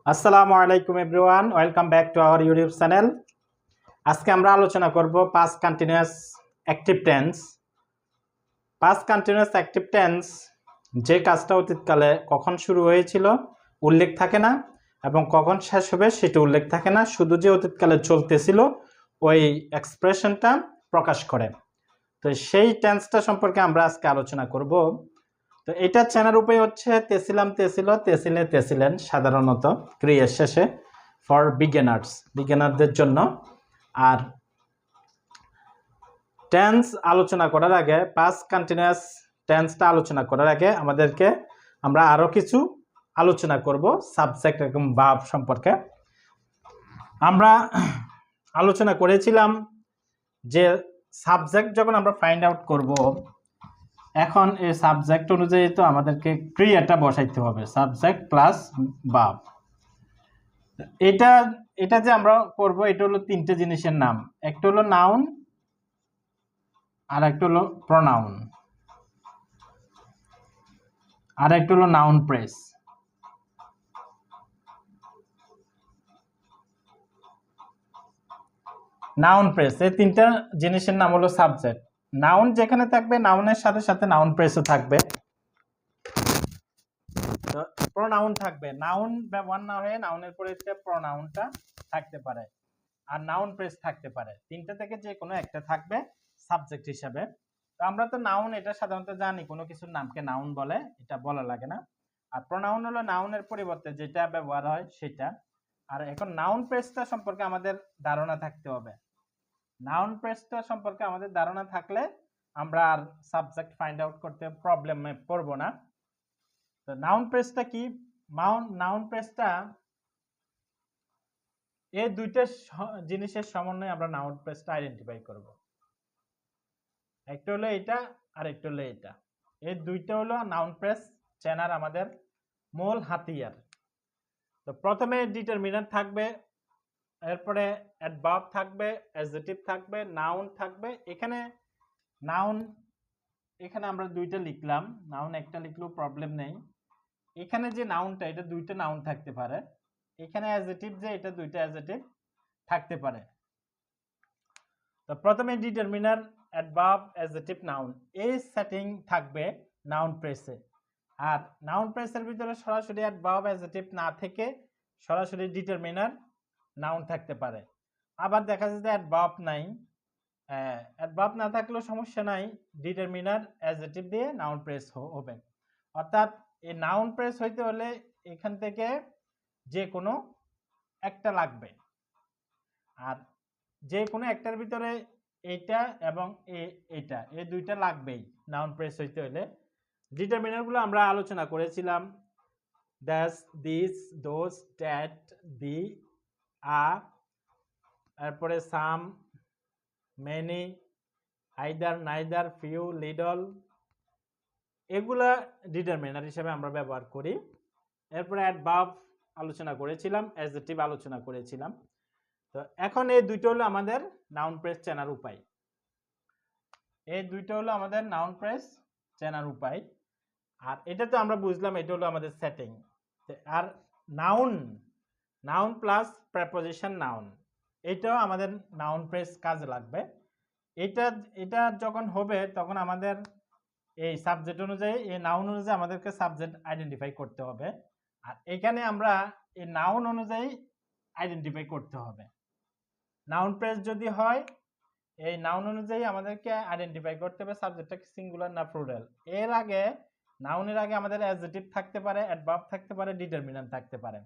আসসালামু আলাইকুম everyone, welcome back to our YouTube channel. আজকে আমরা আলোচনা করব past continuous active tense. Past continuous active tense যে কাজটা অতীতকালে কখন শুরু হয়েছিল উল্লেখ থাকে না, এবং কখন শেষ হবে সেটা উল্লেখ থাকে না, শুধু যে অতীতকালে চলতেছিল ওই এক্সপ্রেশনটা প্রকাশ করে। তো সেই টেন্সটা সম্পর্কে আমরা আজকে আলোচনা করব। তো এটা চেনার উপায় হচ্ছে তেছিলাম, তেছিল, তেছিলে, তেছিলেন, সাধারণত ক্রিয়ার শেষে ফর বিগিনারদের জন্য। আর টেন্স আলোচনা করার আগে, পাস্ট কন্টিনিউয়াস টেন্সটা আলোচনা করার আগে আমরা আরো কিছু আলোচনা করব সাবজেক্ট এবং ভার্ব সম্পর্কে। আমরা আলোচনা করেছিলাম যে সাবজেক্ট যখন আমরা ফাইন্ড আউট করব, এখন এই সাবজেক্ট অনুযায়ী তো আমাদেরকে ক্রিয়াটা বসাইতে হবে, সাবজেক্ট প্লাস ভার্ব। এটা এটা যে আমরা করব, এটা হলো তিনটে জিনিসের নাম। একটা হলো নাউন, আর একটা হলো প্রোনাউন, আর একটা হলো নাউন প্রেস। নাউন প্রেস, এই তিনটা জিনিসের নাম হলো সাবজেক্ট। নাউন যেখানে থাকবে, নাউনের সাথে সাথে নাউন প্রেসও থাকবে। তো প্রোনাউন থাকবে, নাউন ব্যবহার না হয়ে নাউনের পরে প্রোনাউনটা থাকতে পারে, আর নাউন প্রেস থাকতে পারে। তিনটা থেকে যে কোনো একটা থাকবে সাবজেক্ট হিসাবে। তো আমরা তো নাউন এটা সাধারণত জানি, কোনো কিছুর নামকে নাউন বলে, এটা বলা লাগে না। আর প্রোনাউন হলো নাউনের পরিবর্তে যেটা ব্যবহার হয় সেটা। আর এখন নাউন প্রেসটা সম্পর্কে আমাদের ধারণা থাকতে হবে। নাউন প্রেসটা সম্পর্কে আমাদের ধারণা থাকলে আমরা আর সাবজেক্ট ফাইন্ড আউট করতে প্রবলেমে পড়বো না। তো নাউন প্রেসটা কি? নাউন প্রেসটা এই দুইটা জিনিসের সমন্বয়ে আমরা নাউন প্রেসটা আইডেন্টিফাই করব। একটা হলো এটা, আর একটা হলো এটা। এই দুইটা হলো নাউন প্রেস চেনার আমাদের মূল হাতিয়ার। তো প্রথমে ডিটারমিনার থাকবে, এরপরে অ্যাডভার্ব থাকবে, অ্যাডজেক্টিভ থাকবে, নাউন থাকবে। নাউন এখানে আমরা দুইটা লিখলাম, নাউন একটা লিখলেও প্রবলেম নেই। এখানে যে নাউনটা, এটা দুইটা নাউন থাকতে পারে। এখানে অ্যাডজেক্টিভ যে, এটা দুইটা অ্যাডজেক্টিভ থাকতে পারে। তো প্রথমে ডিটারমিনার, অ্যাডভার্ব, অ্যাডজেক্টিভ, নাউন, এই সেটিং থাকবে নাউন প্রেসে। আর নাউন প্রেসের ভিতরে সরাসরি অ্যাডভার্ব, অ্যাডজেক্টিভ না থেকে সরাসরি ডিটারমিনার, নাউন থাকতে পারে। আবার দেখা যায় যে অ্যাডভার্ব নাই, অ্যাডভার্ব না থাকলেও সমস্যা নাই, ডিটারমিনার, অ্যাডজেক্টিভ দিয়ে নাউন প্রেস হবে। অর্থাৎ এই নাউন প্রেস হইতে হলে এখান থেকে যে কোনো একটা লাগবে। আর যে কোনো একটার ভিতরে এইটা এবং এইটা, এই দুইটা লাগবেই নাউন প্রেস হইতে হলে। ডিটারমিনার গুলো আমরা আলোচনা করেছিলাম, these, this, those, that, the, a, তারপরে some, many, either, neither, few, little, এগুলা ডিটারমিনার হিসেবে আমরা ব্যবহার করি। এরপরে অ্যাডভার্ব আলোচনা করেছিলাম, অ্যাডজেক্টিভ আলোচনা করেছিলাম। তো এখন এই দুইটা হলো আমাদের নাউন প্রেস চেনার উপায়। এই দুইটা হলো আমাদের নাউন প্রেস চেনার উপায়। আর এটা তো আমরা বুঝলাম, এটা হলো আমাদের সেটিং। আর noun, noun plus preposition noun, এটাও আমাদের নাউন প্রেস কাজে লাগবে। এটা এটা যখন হবে তখন আমাদের এই সাবজেক্ট অনুযায়ী, এই নাউন অনুযায়ী আমাদেরকে সাবজেক্ট আইডেন্টিফাই করতে হবে। আর এখানে আমরা এই নাউন অনুযায়ী আইডেন্টিফাই করতে হবে। নাউন প্রেস যদি হয়, এই নাউন অনুযায়ী আমাদেরকে আইডেন্টিফাই করতে হবে সাবজেক্টটা সিঙ্গুলার না প্লুরাল। এর আগে, নাউনের আগে আমাদের অ্যাডজেক্টিভ থাকতে পারে, অ্যাডভার্ব থাকতে পারে, ডিটারমিনেন্ট থাকতে পারে।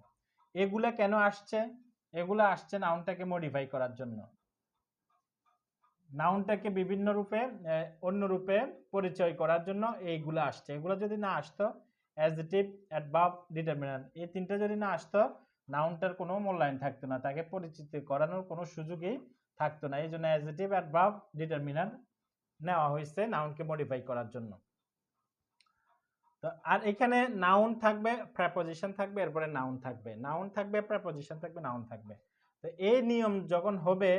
এগুলা কেন আসছে? এগুলা আসছে নাউনটাকে মডিফাই করার জন্য, নাউনটাকে বিভিন্ন রূপে, অন্য রূপে পরিচয় করার জন্য এইগুলো আসছে। এগুলো যদি না আসতো, অ্যাডজেক্টিভ, অ্যাডভার্ব, ডিটারমিনেন্ট, এই তিনটা যদি না আসতো, নাউনটার কোনো মূল্যায়ন থাকতো না, তাকে পরিচিত করানোর কোনো সুযোগই থাকতো না। এই জন্য অ্যাডজেক্টিভ, অ্যাডভার্ব, ডিটারমিনেন্ট নেওয়া হয়েছে নাউনকে মডিফাই করার জন্য। তো আর এখানে নাউন থাকবে, প্রেপোজিশন থাকবে, এরপরে নাউন থাকবে, নাউন থাকবে, প্রেপোজিশন থাকবে, নাউন থাকবে। তো এই নিয়ম যখন হবে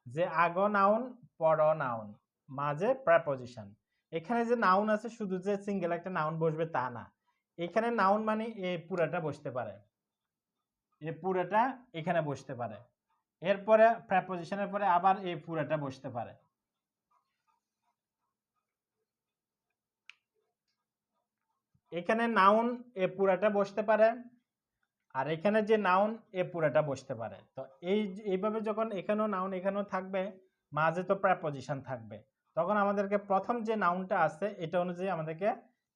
যে আগ নাউন, পর নাউন, মাঝে প্রেপোজিশন। এখানে যে নাউন আছে, শুধু যে সিঙ্গেল একটা নাউন বসবে তা না, এখানে নাউন মানে এই পুরাটা বসতে পারে। এই পুরোটা এখানে বসতে পারে, এরপরে প্রেপোজিশনের পরে আবার এই পুরোটা বসতে পারে। এখানে নাউন এ পুরাটা বসতে পারে, আর এখানে যে নাউন এ পুরাটা বসতে পারে। তো এইভাবে যখন এখানেও নাউন এখানেও থাকবে, মাঝে তো প্রেপোজিশন থাকবে, তখন আমাদেরকে প্রথম যে নাউনটা আছে এটা অনুযায়ী আমাদেরকে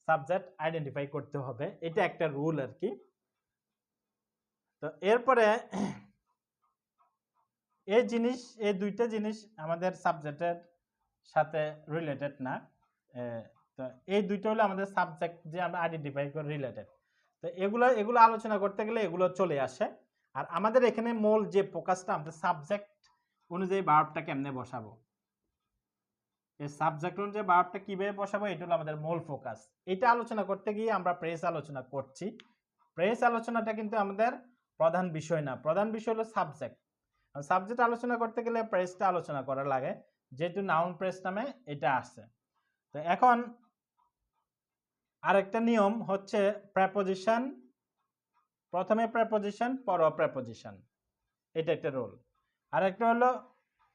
সাবজেক্ট আইডেন্টিফাই করতে হবে। এটা একটা রুল আর কি। তো এরপরে এই দুইটা জিনিস আমাদের সাবজেক্টের সাথে রিলেটেড না। তো এই দুইটা হলো আমাদের সাবজেক্ট যে আমরা আইডেন্টিফাই করে রিলেটেড। তো এগুলো আলোচনা করতে গেলে এগুলো চলে আসে। আর আমাদের এখানে মূল যে ফোকাসটা, আমরা সাবজেক্ট অনুযায়ী ভার্বটা কেমনে বসাবো, এই সাবজেক্ট অনুযায়ী ভার্বটা কিভাবে বসাবো, এটা হলো আমাদের মূল ফোকাস। এটা আলোচনা করতে গিয়ে আমরা প্রেস আলোচনা করছি। প্রেস আলোচনাটা কিন্তু আমাদের প্রধান বিষয় না, প্রধান বিষয় হলো সাবজেক্ট। সাবজেক্ট আলোচনা করতে গেলে প্রেসটা আলোচনা করা লাগে, যেহেতু নাউন প্রেস নামে এটা আছে। তো এখন আরেকটা নিয়ম হচ্ছে প্রেপোজিশন, প্রথমে প্রেপোজিশন পরে প্রেপোজিশন, এটা একটা রুল। আরেকটা হলো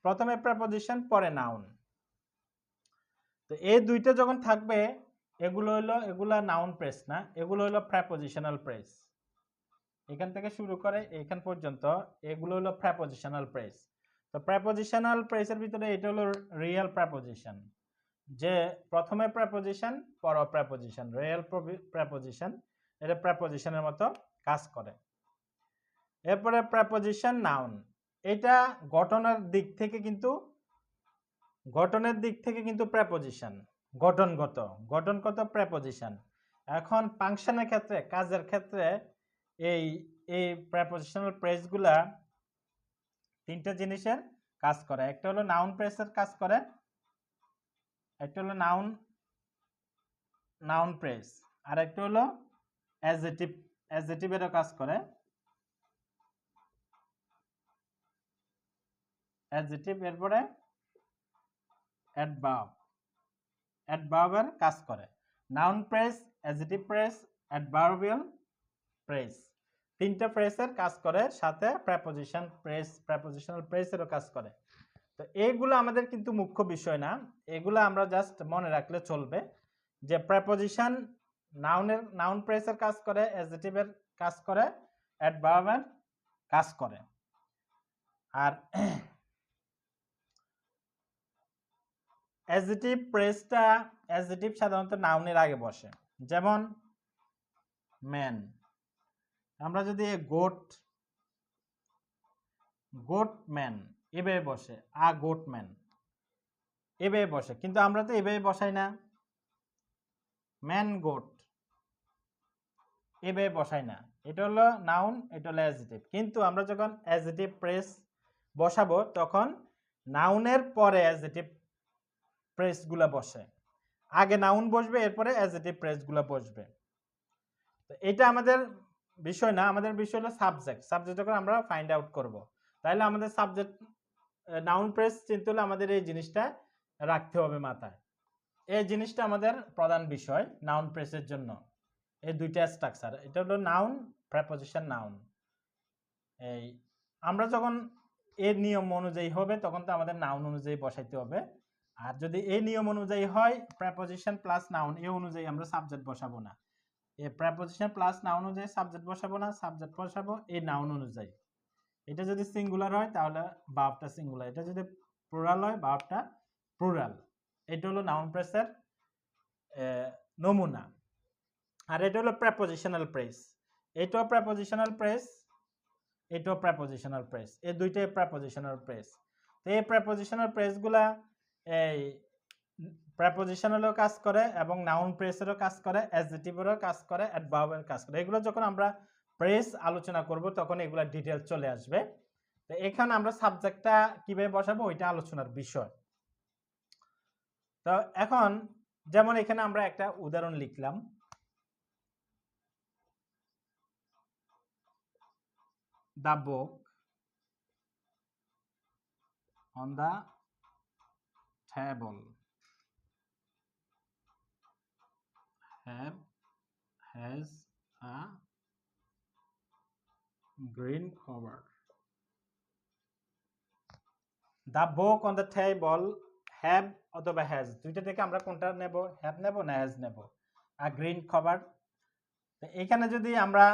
প্রথমে প্রেপোজিশন পরে নাউন। তো এই দুইটা যখন থাকবে, এগুলা নাউন প্রেস না, এগুলো হলো প্রেপোজিশনাল প্রেস। এখান থেকে শুরু করে এখান পর্যন্ত এগুলো হলো প্রেপোজিশনাল প্রেস। তো প্রেপোজিশনাল প্রেসের ভিতরে এটা হলো রিয়েল প্রেপোজিশন, যে প্রথমে প্রেপোজিশন পরে প্রেপোজিশন, রিয়েল প্রেপোজিশন, এটা প্রেপোজিশনের মতো কাজ করে। এরপরে প্রেপোজিশন নাউন, এটা গঠনের দিক থেকে কিন্তু প্রেপোজিশন গঠনগত প্রেপোজিশন। এখন ফাংশনের ক্ষেত্রে, কাজের ক্ষেত্রে এই এই প্রেপোজিশনাল প্রেসগুলা তিনটা জিনিসের কাজ করে। একটা হলো নাউন প্রেসের কাজ করে, একটা হলো নাউন প্রেস, আর একটা হলো অ্যাডজেটিভেরও কাজ করে, অ্যাডজেটিভ, এরপরে অ্যাডভার্বের কাজ করে। Noun press, adjective press, adverbial press, তিনটা প্রেসের কাজ করে, সাথে প্রেপোজিশনাল প্রেসেরও কাজ করে। তো এইগুলো আমাদের কিন্তু মুখ্য বিষয় না, এগুলো আমরা জাস্ট মনে রাখলে চলবে যে প্রেপোজিশন নাউন প্রেসের কাজ করে, অ্যাডজেটিভের কাজ করে, অ্যাডভার্বের কাজ করে। আর অ্যাডজেটিভ সাধারণত নাউনের আগে বসে, যেমন ম্যান। আমরা যদি গোট ম্যান এভাবে বসে, গোট ম্যান এভাবে বসে, কিন্তু আমরা তো এভাবে বসাই না, ম্যান গোট এভাবে বসাই না। এটা হলো নাউন, এটা হলো অ্যাডজেটিভ। কিন্তু আমরা যখন অ্যাডজেটিভ প্রেস বসাবো, তখন নাউনের পরে অ্যাডজেটিভ প্রেসগুলো বসে, আগে নাউন বসবে, এরপরে অ্যাডজেটিভ প্রেসগুলো বসবে। তো এটা আমাদের বিষয় না, আমাদের বিষয় হলো সাবজেক্ট যখন আমরা ফাইন্ড আউট করব, তাহলে আমাদের সাবজেক্ট নাউন প্রেস চিনতে হলে আমাদের এই জিনিসটা রাখতে হবে মাথায়। এই জিনিসটা আমাদের প্রধান বিষয় নাউন প্রেসের জন্য। এই দুইটা স্ট্রাকচার, এটা হলো নাউন, প্রেপোজিশন, নাউন। এই আমরা যখন এর নিয়ম অনুযায়ী হবে, তখন তো আমাদের নাউন অনুযায়ী বসাইতে হবে। আর যদি এই নিয়ম অনুযায়ী হয়, প্রেপোজিশন প্লাস নাউন, এই অনুযায়ী আমরা সাবজেক্ট বসাবো না। এই প্রেপোজিশন প্লাস নাউন অনুযায়ী সাবজেক্ট বসাবো না, সাবজেক্ট বসাবো এই নাউন অনুযায়ী। এটা যদি সিঙ্গুলার হয় তাহলে ভার্বটা সিঙ্গুলার, এটা যদি প্লুরাল হয় ভার্বটা প্লুরাল। এটা হলো নাউন প্রেসের নমুনা। আর এটা হলো প্রেপোজিশনাল প্রেস, এটাও প্রেপোজিশনাল প্রেস, এটাও প্রেপোজিশনাল প্রেস, এই দুইটাই প্রেপোজিশনাল প্রেস। তো এই প্রেপোজিশনাল প্রেসগুলা এই প্রেপোজিশনালও কাজ করে, এবং নাউন প্রেসেরও কাজ করে, অ্যাডজেটিভেরও কাজ করে, অ্যাডভার্বের কাজ করে। এগুলো যখন আমরা প্রেস আলোচনা করব, তখন এগুলা ডিটেইলস চলে আসবে। তো এখানে আমরা সাবজেক্টটা কিভাবে বসাবো ওইটা আলোচনার বিষয়। তো এখন যেমন এখানে আমরা একটা উদাহরণ লিখলাম, the book on the table has a green cover. The book on the table have অথবা হ্যাজ, দুইটা থেকে আমরা কোনটা নেব, হ্যাভ নেব না হ্যাজ নেব। আর গ্রিন কভার, এখানে যদি আমরা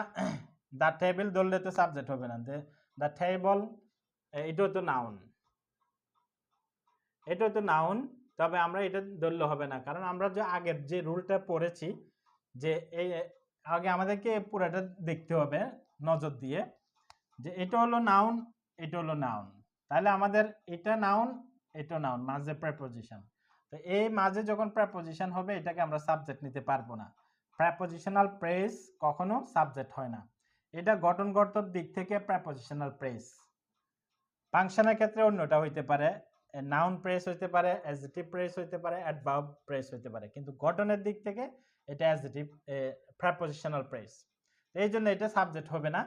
দ্য টেবিল ধরলে তো সাবজেক্ট হবে না, দ্য টেবল এটাও তো নাউন, এটাও তো নাউন, তবে আমরা এটা ধরলে হবে না, কারণ আমরা যে আগের যে রুলটা পড়েছি যে এই আগে আমাদেরকে পুরোটা দেখতে হবে নজর দিয়ে যে এটা হলো নাউন, এটা হলো নাউন, তাহলে আমাদের এটা নাউন, এটা নাউন, মাঝে প্রেপোজিশন। তো এই মাঝে যখন প্রেপোজিশন হবে এটাকে আমরা সাবজেক্ট নিতে পারবো না। প্রেপোজিশনাল প্রেস কখনো সাবজেক্ট হয় না, এটা গঠনগত দিক থেকে প্রেপোজিশনাল প্রেস। ফাংশনের ক্ষেত্রে অন্যটা হইতে পারে, নাউন প্রেস হইতে পারে, অ্যাডজেক্টিভ প্রেস হইতে পারে, অ্যাডভার্ব প্রেস হইতে পারে, কিন্তু গঠনের দিক থেকে এটা অ্যাডজেক্টিভ প্রেপোজিশনাল প্রেস। এই জন্য এটা সাবজেক্ট হবে না,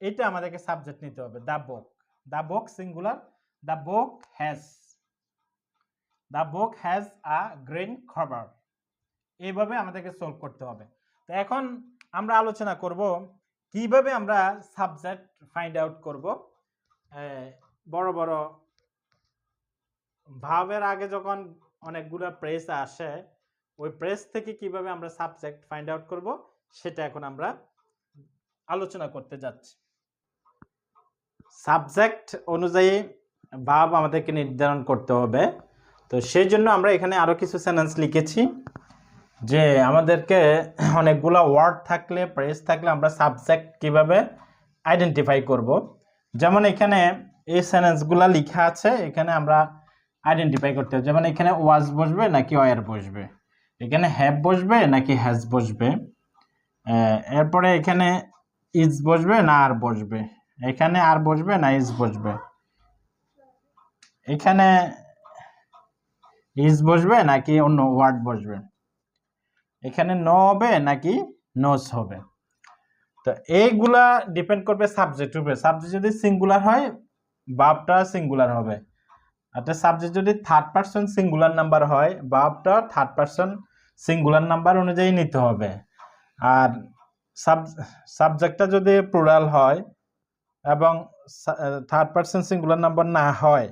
এটা আমাদেরকে সাবজেক্ট নিতে হবে। The book, the book singular, the book has, the book has a green cover. এইভাবে আমাদেরকে সলভ করতে হবে। তো এখন আমরা আলোচনা করব কিভাবে আমরা সাবজেক্ট ফাইন্ড আউট করব। বড় বড় ভাবের আগে যখন অনেকগুলো প্রেস আসে, ওই প্রেস থেকে কিভাবে আমরা সাবজেক্ট ফাইন্ড আউট করব সেটা এখন আমরা আলোচনা করতে যাচ্ছি। সাবজেক্ট অনুযায়ী ভাব আমাদেরকে নির্ধারণ করতে হবে। তো সেই জন্য আমরা এখানে আরো কিছু সেন্টেন্স লিখেছি যে আমাদেরকে অনেকগুলো ওয়ার্ড থাকলে, প্রেস থাকলে আমরা সাবজেক্ট কিভাবে আইডেন্টিফাই করব। যেমন এখানে এই সেন্টেন্সগুলো লেখা আছে, এখানে আমরা আইডেন্টিফাই করতে হবে। যেমন এখানে ওয়াজ বসবে নাকি ওয়ার বসবে, এখানে হ্যাভ বসবে নাকি হ্যাজ বসবে, এরপরে এখানে ইজ বসবে না আর বসবে, এখানে আর বসবে না ইজ বসবে, এখানে ইজ বসবে নাকি অন্য ওয়ার্ড বসবে, এখানে নো হবে নাকি নোস হবে। তো এইগুলা ডিপেন্ড করবে সাবজেক্টের উপরে। সাবজেক্ট যদি সিঙ্গুলার হয় ভার্বটা সিঙ্গুলার হবে, আর সাবজেক্ট যদি থার্ড পারসন সিঙ্গুলার নাম্বার হয় ভার্বটা থার্ড পারসন সিঙ্গুলার নাম্বার অনুযায়ী নিতে হবে। আর সাবজেক্টটা যদি প্লুরাল হয় এবং থার্ড পারসন সিঙ্গুলার নাম্বার না হয়,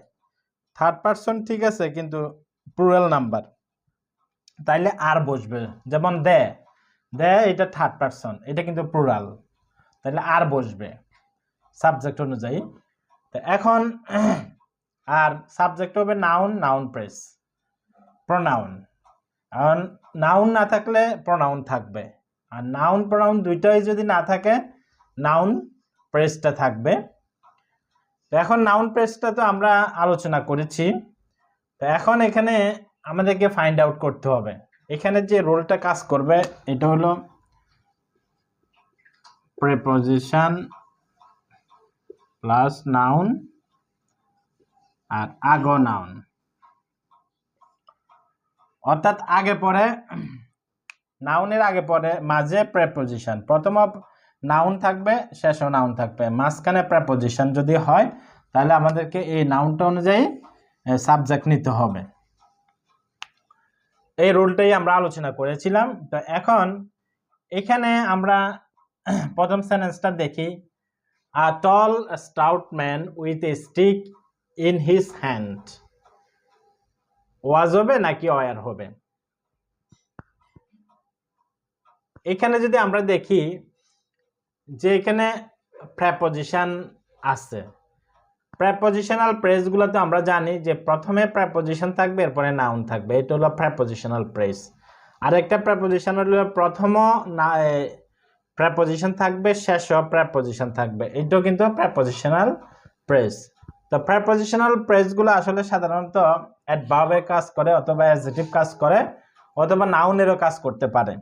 থার্ড পারসন ঠিক আছে কিন্তু প্লুরাল নাম্বার, তাইলে আর বসবে। যেমন দে, দে এটা থার্ড পারসন, এটা কিন্তু প্লুরাল, তাহলে আর বসবে সাবজেক্ট অনুযায়ী। তো এখন আর সাবজেক্ট হবে নাউন, নাউন প্রেস, প্রোনাউন। এখন নাউন না থাকলে প্রোনাউন থাকবে, আর নাউন প্রোনাউন দুইটাই যদি না থাকে নাউন প্রেসটা থাকবে। তো এখন নাউন প্রেসটা তো আমরা আলোচনা করেছি। তো এখন এখানে আমাদেরকে ফাইন্ড আউট করতে হবে, এখানে যে রোলটা কাজ করবে এটা হলো প্রিপোজিশন প্লাস নাউন আর আগো নাউন, অর্থাৎ আগে পরে নাউনের আগে পরে মাঝে প্রিপোজিশন, প্রথম নাউন থাকবে শেষে নাউন থাকবে, মাঝখানে প্রিপোজিশন যদি হয় তাহলে আমাদেরকে এই নাউনটা অনুযায়ী সাবজেক্ট নিতে হবে। এই রুলটাই আমরা আলোচনা করেছিলাম। তো এখন এখানে আমরা প্রথম সেন্টেন্সটা দেখি, a tall stout man with a stick in his hand, was হবে নাকি ওয়ার হবে। এখানে যদি আমরা দেখি যে এখানে প্রেপোজিশন আছে, প্রেপোজিশনাল প্রেসগুলোতে আমরা জানি যে প্রথমে প্রেপোজিশন থাকবে এরপরে নাউন থাকবে, এটা হলো প্রেপোজিশনাল প্রেস। আর একটা প্রেপোজিশন হলো প্রথম প্রেপোজিশন থাকবে শেষও প্রেপোজিশন থাকবে, এটাও কিন্তু প্রেপোজিশনাল প্রেস। তো প্রেপোজিশনাল প্রেসগুলো আসলে সাধারণত অ্যাডভার্বের কাজ করে অথবা অ্যাডজেক্টিভ কাজ করে অথবা নাউনেরও কাজ করতে পারে।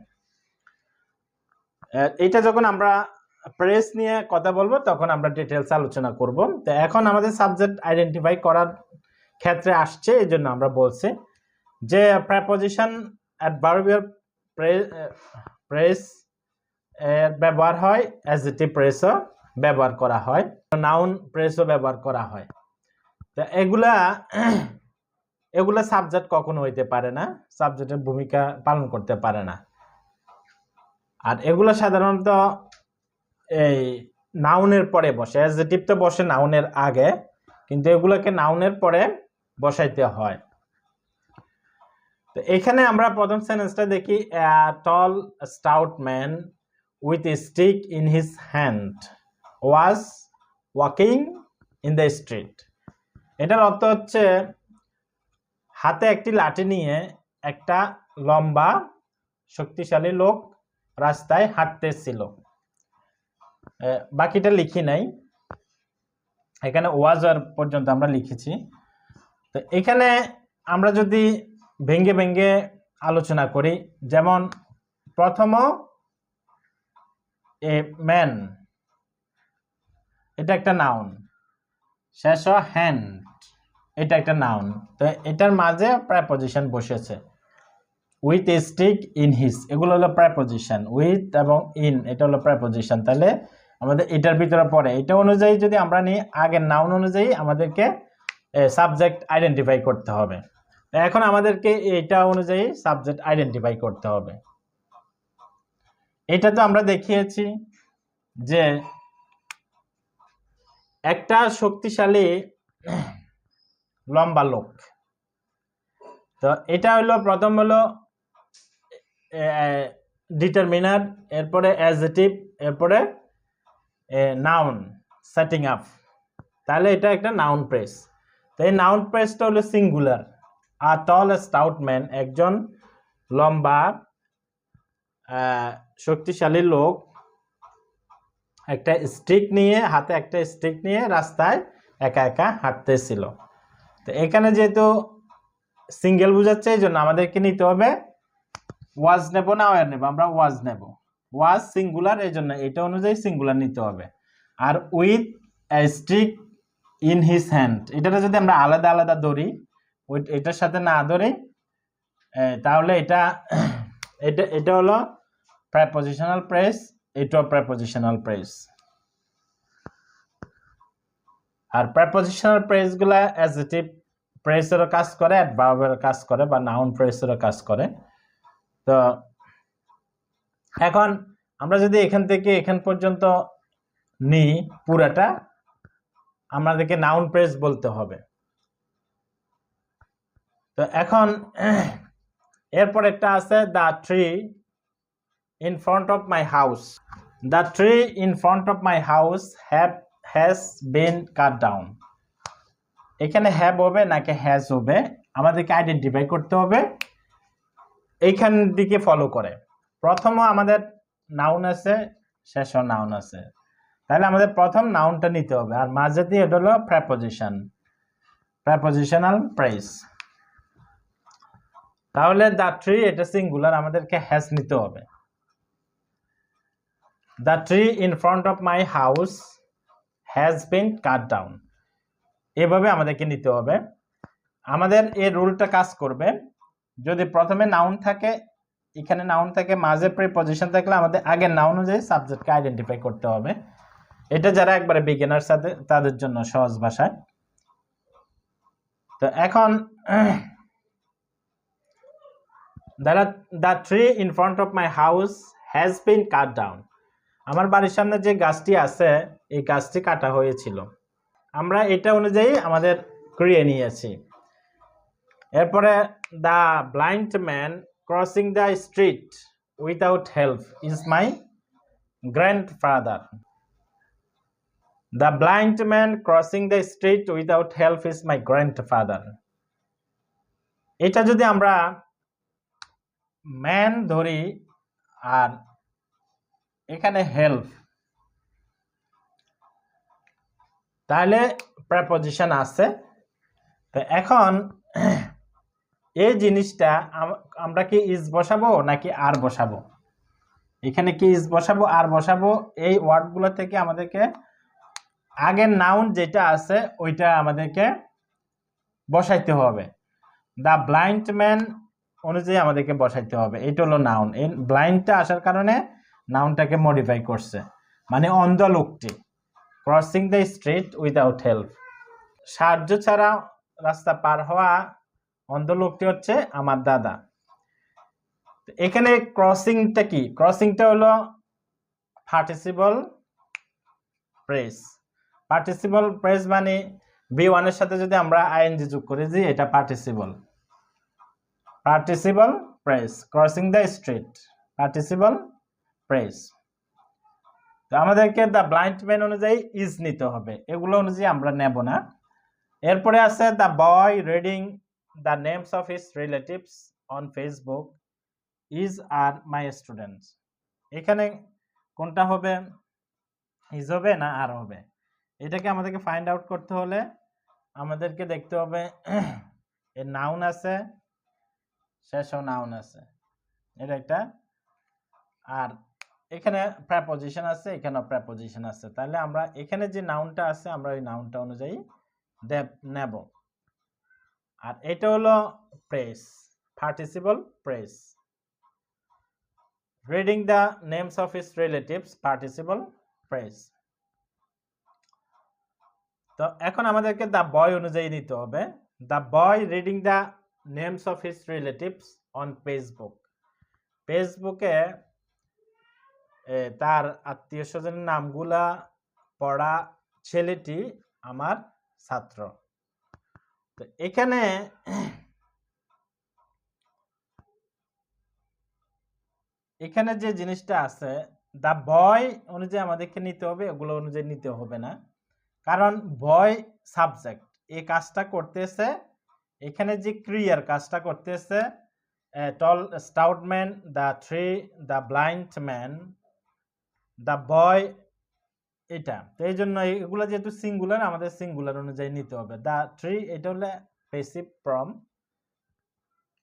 এটা যখন আমরা প্রেস নিয়ে কথা বলবো তখন আমরা ডিটেলস আলোচনা করব। তো এখন আমাদের সাবজেক্ট আইডেন্টিফাই করার ক্ষেত্রে আসছে, এই জন্য আমরা বলছি যে প্রেপোজিশন অ্যাডভার্বিয়াল প্রেস এর ব্যবহার হয়, অ্যাডজেক্টিভ প্রেসও ব্যবহার করা হয়, নাউন প্রেসও ব্যবহার করা হয়। তো এগুলা সাবজেক্ট কখনো হইতে পারে না, সাবজেক্টের ভূমিকা পালন করতে পারে না। আর এগুলো সাধারণত এই নাউনের পরে বসে, অ্যাডজেক্টিভ তো বসে নাউনের আগে, কিন্তু এগুলোকে নাউনের পরে বসাইতে হয়। তো এখানে আমরা প্রথম সেন্টেন্সটা দেখি, a tall stout man with a stick in his hand was walking in the street। এটার অর্থ হচ্ছে হাতে একটি লাঠি নিয়ে একটা লম্বা শক্তিশালী লোক রাস্তায় হাঁটতেছিল। বাকিটা লিখি নাই, এখানে ওয়াজ পর্যন্ত আমরা লিখেছি। তো এখানে আমরা যদি ভেঙ্গে ভেঙ্গে আলোচনা করি, যেমন প্রথম এ ম্যান, এটা একটা নাউন, শেষ হ্যান্ড, এটা একটা নাউন। তো এটার মাঝে প্রেপোজিশন বসেছে, with a stick in his, এগুলো হলো প্রেপোজিশন। উইথ এবং ইন এটা হলো প্রেপোজিশন। তাহলে আমাদের এটার ভিতরে পড়ে, এটা অনুযায়ী যদি আমরা নিই আগের নাউন অনুযায়ী আমাদেরকে সাবজেক্ট আইডেন্টিফাই করতে হবে। এখন আমাদেরকে এটা অনুযায়ী সাবজেক্ট আইডেন্টিফাই করতে হবে। এটা তো আমরা দেখিয়েছি যে একটা শক্তিশালী লম্বা লোক। তো এটা হলো প্রথম হলো ডিটারমিনার, এরপরে অ্যাডজেক্টিভ, এরপরে নাউন সেটিং আপ। তাহলে এটা একটা নাউন প্রেস। তো এই নাউন প্রেসটা হলো সিঙ্গুলার। আ টল স্টাউট ম্যান, একজন লম্বা শক্তিশালী লোক একটা স্টিক নিয়ে, হাতে একটা স্টিক নিয়ে রাস্তায় একা একা হাঁটতেছিল। তো এখানে যেহেতু সিঙ্গেল বোঝাচ্ছে, এই জন্য আমাদেরকে নিতে হবে ওয়াজ নেব না ওয়ার নেব, আমরা ওয়াজ নেব। ওয়াজ সিঙ্গুলার, এই জন্য এটা অনুযায়ী সিঙ্গুলার নিতে হবে। আর with a stick in his hand, এটাতে যদি আমরা আলাদা আলাদা ধরি, এটার সাথে না ধরি, তাহলে এটা এটা এটা হলো প্রেপোজিশনাল প্রেস, এটাও প্রেপোজিশনাল প্রেস। আর প্রেপোজিশনাল প্রেসগুলা অ্যাডজেক্টিভ প্রেসেরও কাজ করে, অ্যাডভার্বেরও কাজ করে, বা নাউন প্রেসেরও কাজ করে। তো এখন আমরা যদি এখান থেকে এখান পর্যন্ত নিই পুরাটা, আমাদেরকে নাউন প্রেস বলতে হবে। তো এখন এরপর একটা আছে, the tree in front of my house. The tree in front of my house has been cut down. এখানে হ্যাভ হবে নাকি হ্যাজ হবে আমাদেরকে আইডেন্টিফাই করতে হবে, এইখান দিকে ফলো করে। প্রথমও আমাদের নাউন আছে, শেষও নাউন আছে, তাহলে আমাদের প্রথম নাউনটা নিতে হবে, আর মাঝে দিয়ে এটা হলো প্রেপোজিশন, প্রেপোজিশনাল প্রেস। তাহলে দ্য ট্রি এটা সিঙ্গুলার, আমাদেরকে হ্যাজ নিতে হবে। The tree in front of my house has been cut down, এভাবে আমাদেরকে নিতে হবে। আমাদের এই রুলটা কাজ করবে যদি প্রথমে নাউন থাকে, এখানে নাউন থাকে, মাঝে প্রিপজিশন থাকলে আমাদের আগের নাউন অনুযায়ী সাবজেক্টকে আইডেন্টিফাই করতে হবে। এটা যারা একবারে বিগিনার সাথে, তাদের জন্য সহজ ভাষায়। তো এখন the tree in front of my house has been cut down, আমার বাড়ির সামনে যে গাছটি আছে এই গাছটি কাটা হয়েছিল। আমরা এটা অনুযায়ী আমাদের ক্রিয়া নিয়েছি। এরপরে the blind man crossing the street without help is my grandfather. The blind man crossing the street without help is my grandfather. এটা যদি আমরা ম্যান ধরি আর এখানে হেল্প, তাহলে প্রেপোজিশন আছে। তো এখন এই জিনিসটা আমরা কি ইজ বসাবো নাকি আর বসাবো? এখানে কি ইজ বসাবো আর বসাবো, এই ওয়ার্ডগুলো থেকে আমাদেরকে আগের নাউন যেটা আছে ওইটা আমাদেরকে বসাইতে হবে। দ্য ব্লাইন্ড ম্যান অনুযায়ী আমাদেরকে বসাইতে হবে, এটা হলো নাউন। এই ব্লাইন্ডটা আসার কারণে নাউনটাকে মডিফাই করছে, মানে অন্ধ লোকটি। Crossing the street without help, সাহায্য ছাড়া রাস্তা পার হওয়া অন্ধ লোকটি হচ্ছে আমার দাদা। এখানে ক্রসিংটা কি? ক্রসিংটা হলো পার্টিসিপল প্রেস। পার্টিসিপল প্রেস মানে B1 এর সাথে যদি আমরা আইএনজি যোগ করি যে এটা participle. Participle phrase, crossing the street, participle phrase. তো আমাদেরকে দ্য ব্লাইন্ড ম্যান অনুযায়ী ইজ নিতে হবে, এগুলো অনুযায়ী আমরা নেব না। এরপরে আছে the boy reading the names of his relatives on Facebook is আর মাই স্টুডেন্টস। এখানে কোনটা হবে, ইজ হবে না আর হবে? এটাকে আমাদেরকে ফাইন্ড আউট করতে হলে আমাদেরকে দেখতে হবে এর নাউন আছে, শেষও নাউন আছে, এটা একটা, আর এখানে প্রেপোজিশন আছে, এখানেও প্রেপোজিশন আছে। তাহলে আমরা এখানে যে নাউনটা আছে আমরা ওই নাউনটা অনুযায়ী নেব। আর এটা হলো press, participle press. Reading the names of his relatives, participle phrase. তো এখন আমাদেরকে দ্য বয় অনুযায়ী নিতে হবে। The boy reading the names of his relatives on Facebook. ফেসবুকে তার আত্মীয় স্বজনের নামগুলা পড়া ছেলেটি আমার ছাত্র। তো এখানে এখানে যে জিনিসটা আছে দ্য বয় অনুযায়ী আমাদেরকে নিতে হবে, ওগুলো অনুযায়ী নিতে হবে না, কারণ বয় সাবজেক্ট, এই কাজটা করতেছে, এখানে যে ক্রিয়ার কাজটা করতেছে tall stout man, the tree, the blind man, the boy, এটা। তো এই জন্য এগুলো যেহেতু সিঙ্গুলার, আমাদের সিঙ্গুলার অনুযায়ী নিতে হবে। দ্য ট্রি, এটা হলো passive form.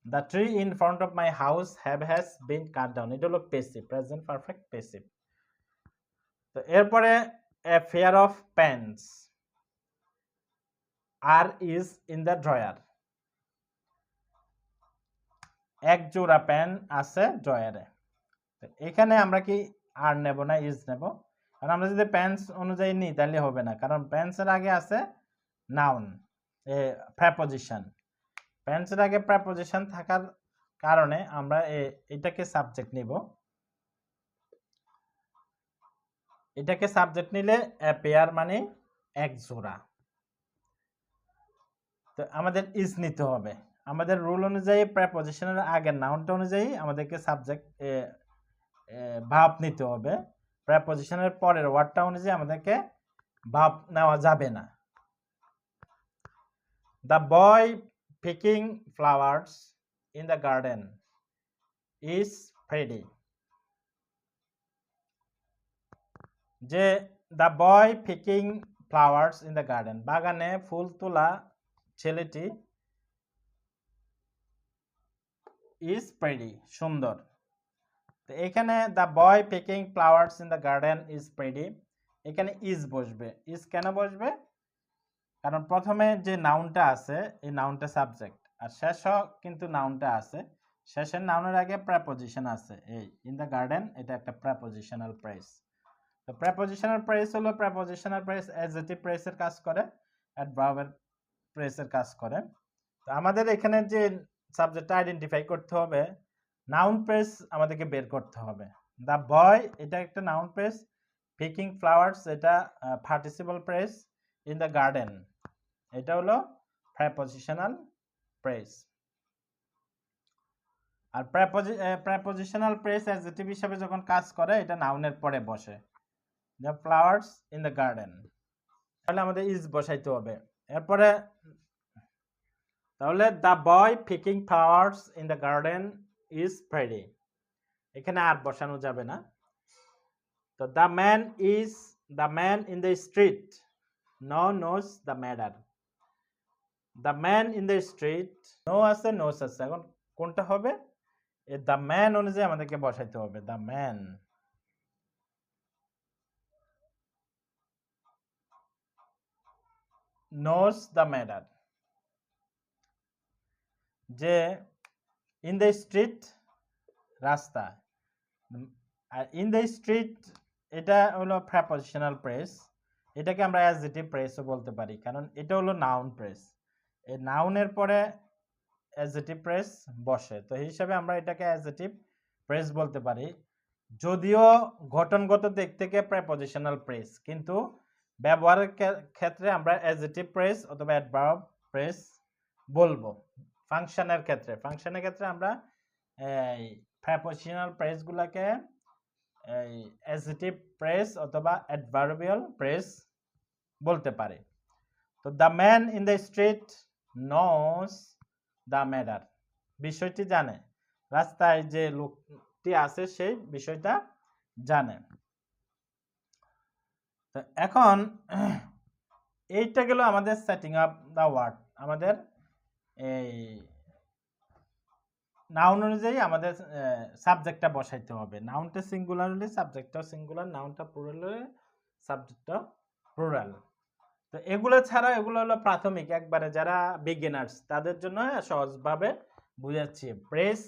The tree in front of my house has been cut down, এটা হলো প্যাসিভ, প্রেজেন্ট পারফেক্ট প্যাসিভ। তো এরপরে এ পেয়ার অফ প্যান্টস আর ইজ ইন দ্য ড্রয়ার, এক জোড়া প্যান্ট আছে ড্রয়ারে। এখানে আমরা কি আর নেব না, ইজ নেব, কারণ আমরা যদি প্যান্টস অনুযায়ী নিই তাহলে হবে না, কারণ প্যান্টসের আগে আছে নাউন, প্রেপোজিশন। প্যান্টসের আগে প্রেপোজিশন থাকার কারণে আমরা এটাকে সাবজেক্ট নিব। এটাকে সাবজেক্ট নিলে পেয়ার মানে এক জোড়া। তো আমাদের ইজ নিতে হবে। আমাদের রুল অনুযায়ী প্রেপোজিশনের আগের নাউনটা অনুযায়ী আমাদেরকে সাবজেক্ট ভার্ব নিতে হবে, প্রেপোজিশনের পরের ওয়ার্ডটা অনুযায়ী আমাদেরকে ভার্ব নেওয়া যাবে না। The boy picking flowers in the garden is pretty, যে the boy picking flowers in the garden, বাগানে ফুল তোলা ছেলেটি ইজ প্রেডি, সুন্দর। তো এখানে the boy picking flowers in the garden is pretty, এখানে ইজ বসবে। ইজ কেন বসবে? কারণ প্রথমে যে নাউনটা আছে এই নাউনটা সাবজেক্ট, আর শেষও কিন্তু নাউনটা আছে, শেষের নাউনের আগে প্রেপোজিশন আছে। এই ইন দ্য গার্ডেন, এটা একটা প্রেপোজিশনাল প্রেস। তো প্রেপোজিশনাল প্রেস হলো, প্রেপোজিশনাল প্রেস অ্যাডজেক্টিভ প্রেসের কাজ করে, অ্যাডভার্বের প্রেসের কাজ করে। তো আমাদের এখানে যে সাবজেক্টটা আইডেন্টিফাই করতে হবে, নাউন প্রেস আমাদেরকে বের করতে হবে। দ্য বয়, এটা একটা নাউন প্রেস। পিকিং ফ্লাওয়ার্স, এটা participle phrase. In the garden, এটা হলো প্রেপোজিশনাল প্রেস। আর প্রেপোজিশনাল প্রেস অ্যাডজেক্টিভ হিসেবে যখন কাজ করে এটা নাউনের পরে বসে। The flowers in the garden, তাহলে আমাদের ইজ বসাইতে হবে। এরপরে তাহলে the boy picking flowers in the garden is Freddy, এখানে আর বসানো যাবে না। তো the man in the street knows the matter, the man in the street, নোস আছে, এখন কোনটা হবে? দ্য ম্যান অনুযায়ী আমাদেরকে বসাইতে হবে। The man knows the matter, যে ইন দ্য স্ট্রিট রাস্তা, আর ইন দ্য স্ট্রিট এটা হলো প্রেপোজিশনাল প্রেস, এটাকে আমরা অ্যাডজেক্টিভ প্রেসও বলতে পারি, কারণ এটা হলো নাউন প্রেস। এই নাউনের পরে অ্যাডজেক্টিভ প্রেস বসে, তো এই হিসাবে আমরা এটাকে অ্যাডজেক্টিভ প্রেস বলতে পারি। যদিও গঠনগত দিক থেকে প্রেপোজিশনাল প্রেস, কিন্তু ব্যবহারের ক্ষেত্রে আমরা অ্যাডজেক্টিভ ফ্রেজ অথবা অ্যাডভার্ব ফ্রেজ বলবো। ফাংশনের ক্ষেত্রে আমরা এই প্রিপোজিশনাল ফ্রেজগুলোকে এই অ্যাডজেক্টিভ ফ্রেজ অথবা অ্যাডভার্বিয়াল ফ্রেজ বলতে পারি। তো the man in the street knows the matter, বিষয়টি জানে, রাস্তায় যে লোকটি আছে সেই বিষয়টা জানে। তো এখন এইটা গেল আমাদের সেটিং আপ দ্য ওয়ার্ড। আমাদের এই নাউন অনুযায়ী আমাদের সাবজেক্টটা বসাইতে হবে। নাউনটা সিঙ্গুলার হলে সাবজেক্টটা সিঙ্গুলার, নাউনটা প্লুরাল হলে সাবজেক্টটা প্লুরাল। তো এগুলো ছাড়া এগুলো হলো প্রাথমিক, একবারে যারা বিগিনার্স তাদের জন্য সহজভাবে বুঝাচ্ছি। প্রেস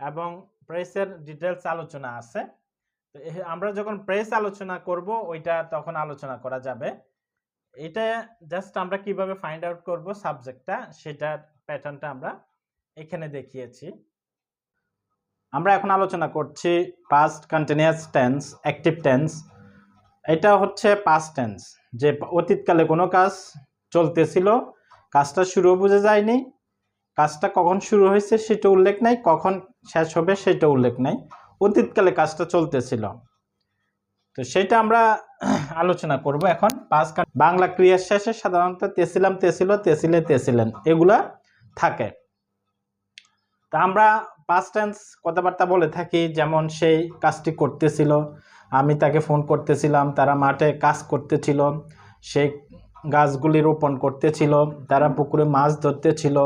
এবং প্রেসের ডিটেলস আলোচনা আছে। তো আমরা যখন প্রেস আলোচনা করব ওইটা তখন আলোচনা করা যাবে। এটা জাস্ট আমরা কিভাবে ফাইন্ড আউট করব সাবজেক্টটা, সেটার প্যাটার্নটা আমরা এখানে দেখিয়েছি। আমরা এখন আলোচনা করছি past continuous tense, active tense. এটা হচ্ছে পাস্ট টেন্স, যে অতীতকালে কোনো কাজ চলতেছিল, কাজটা শুরু বোঝা যায়নি, কাজটা কখন শুরু হয়েছে সেটা উল্লেখ নাই, কখন শেষ হবে সেটা উল্লেখ নাই, অতীতকালে কাজটা চলতেছিল। তো সেটা আমরা আলোচনা করব এখন। পাস্ট বাংলা ক্রিয়ার শেষে সাধারণত তেছিলাম, তেছিল, তেছিলে, তেছিলেন এগুলা থাকে। তা আমরা পাস্ট টেন্স কথাবার্তা বলে থাকি, যেমন সেই কাজটি করতেছিল, আমি তাকে ফোন করতেছিলাম, তারা মাঠে কাজ করতেছিল, সেই গাছগুলি রোপণ করতেছিল, তারা পুকুরে মাছ ধরতেছিল।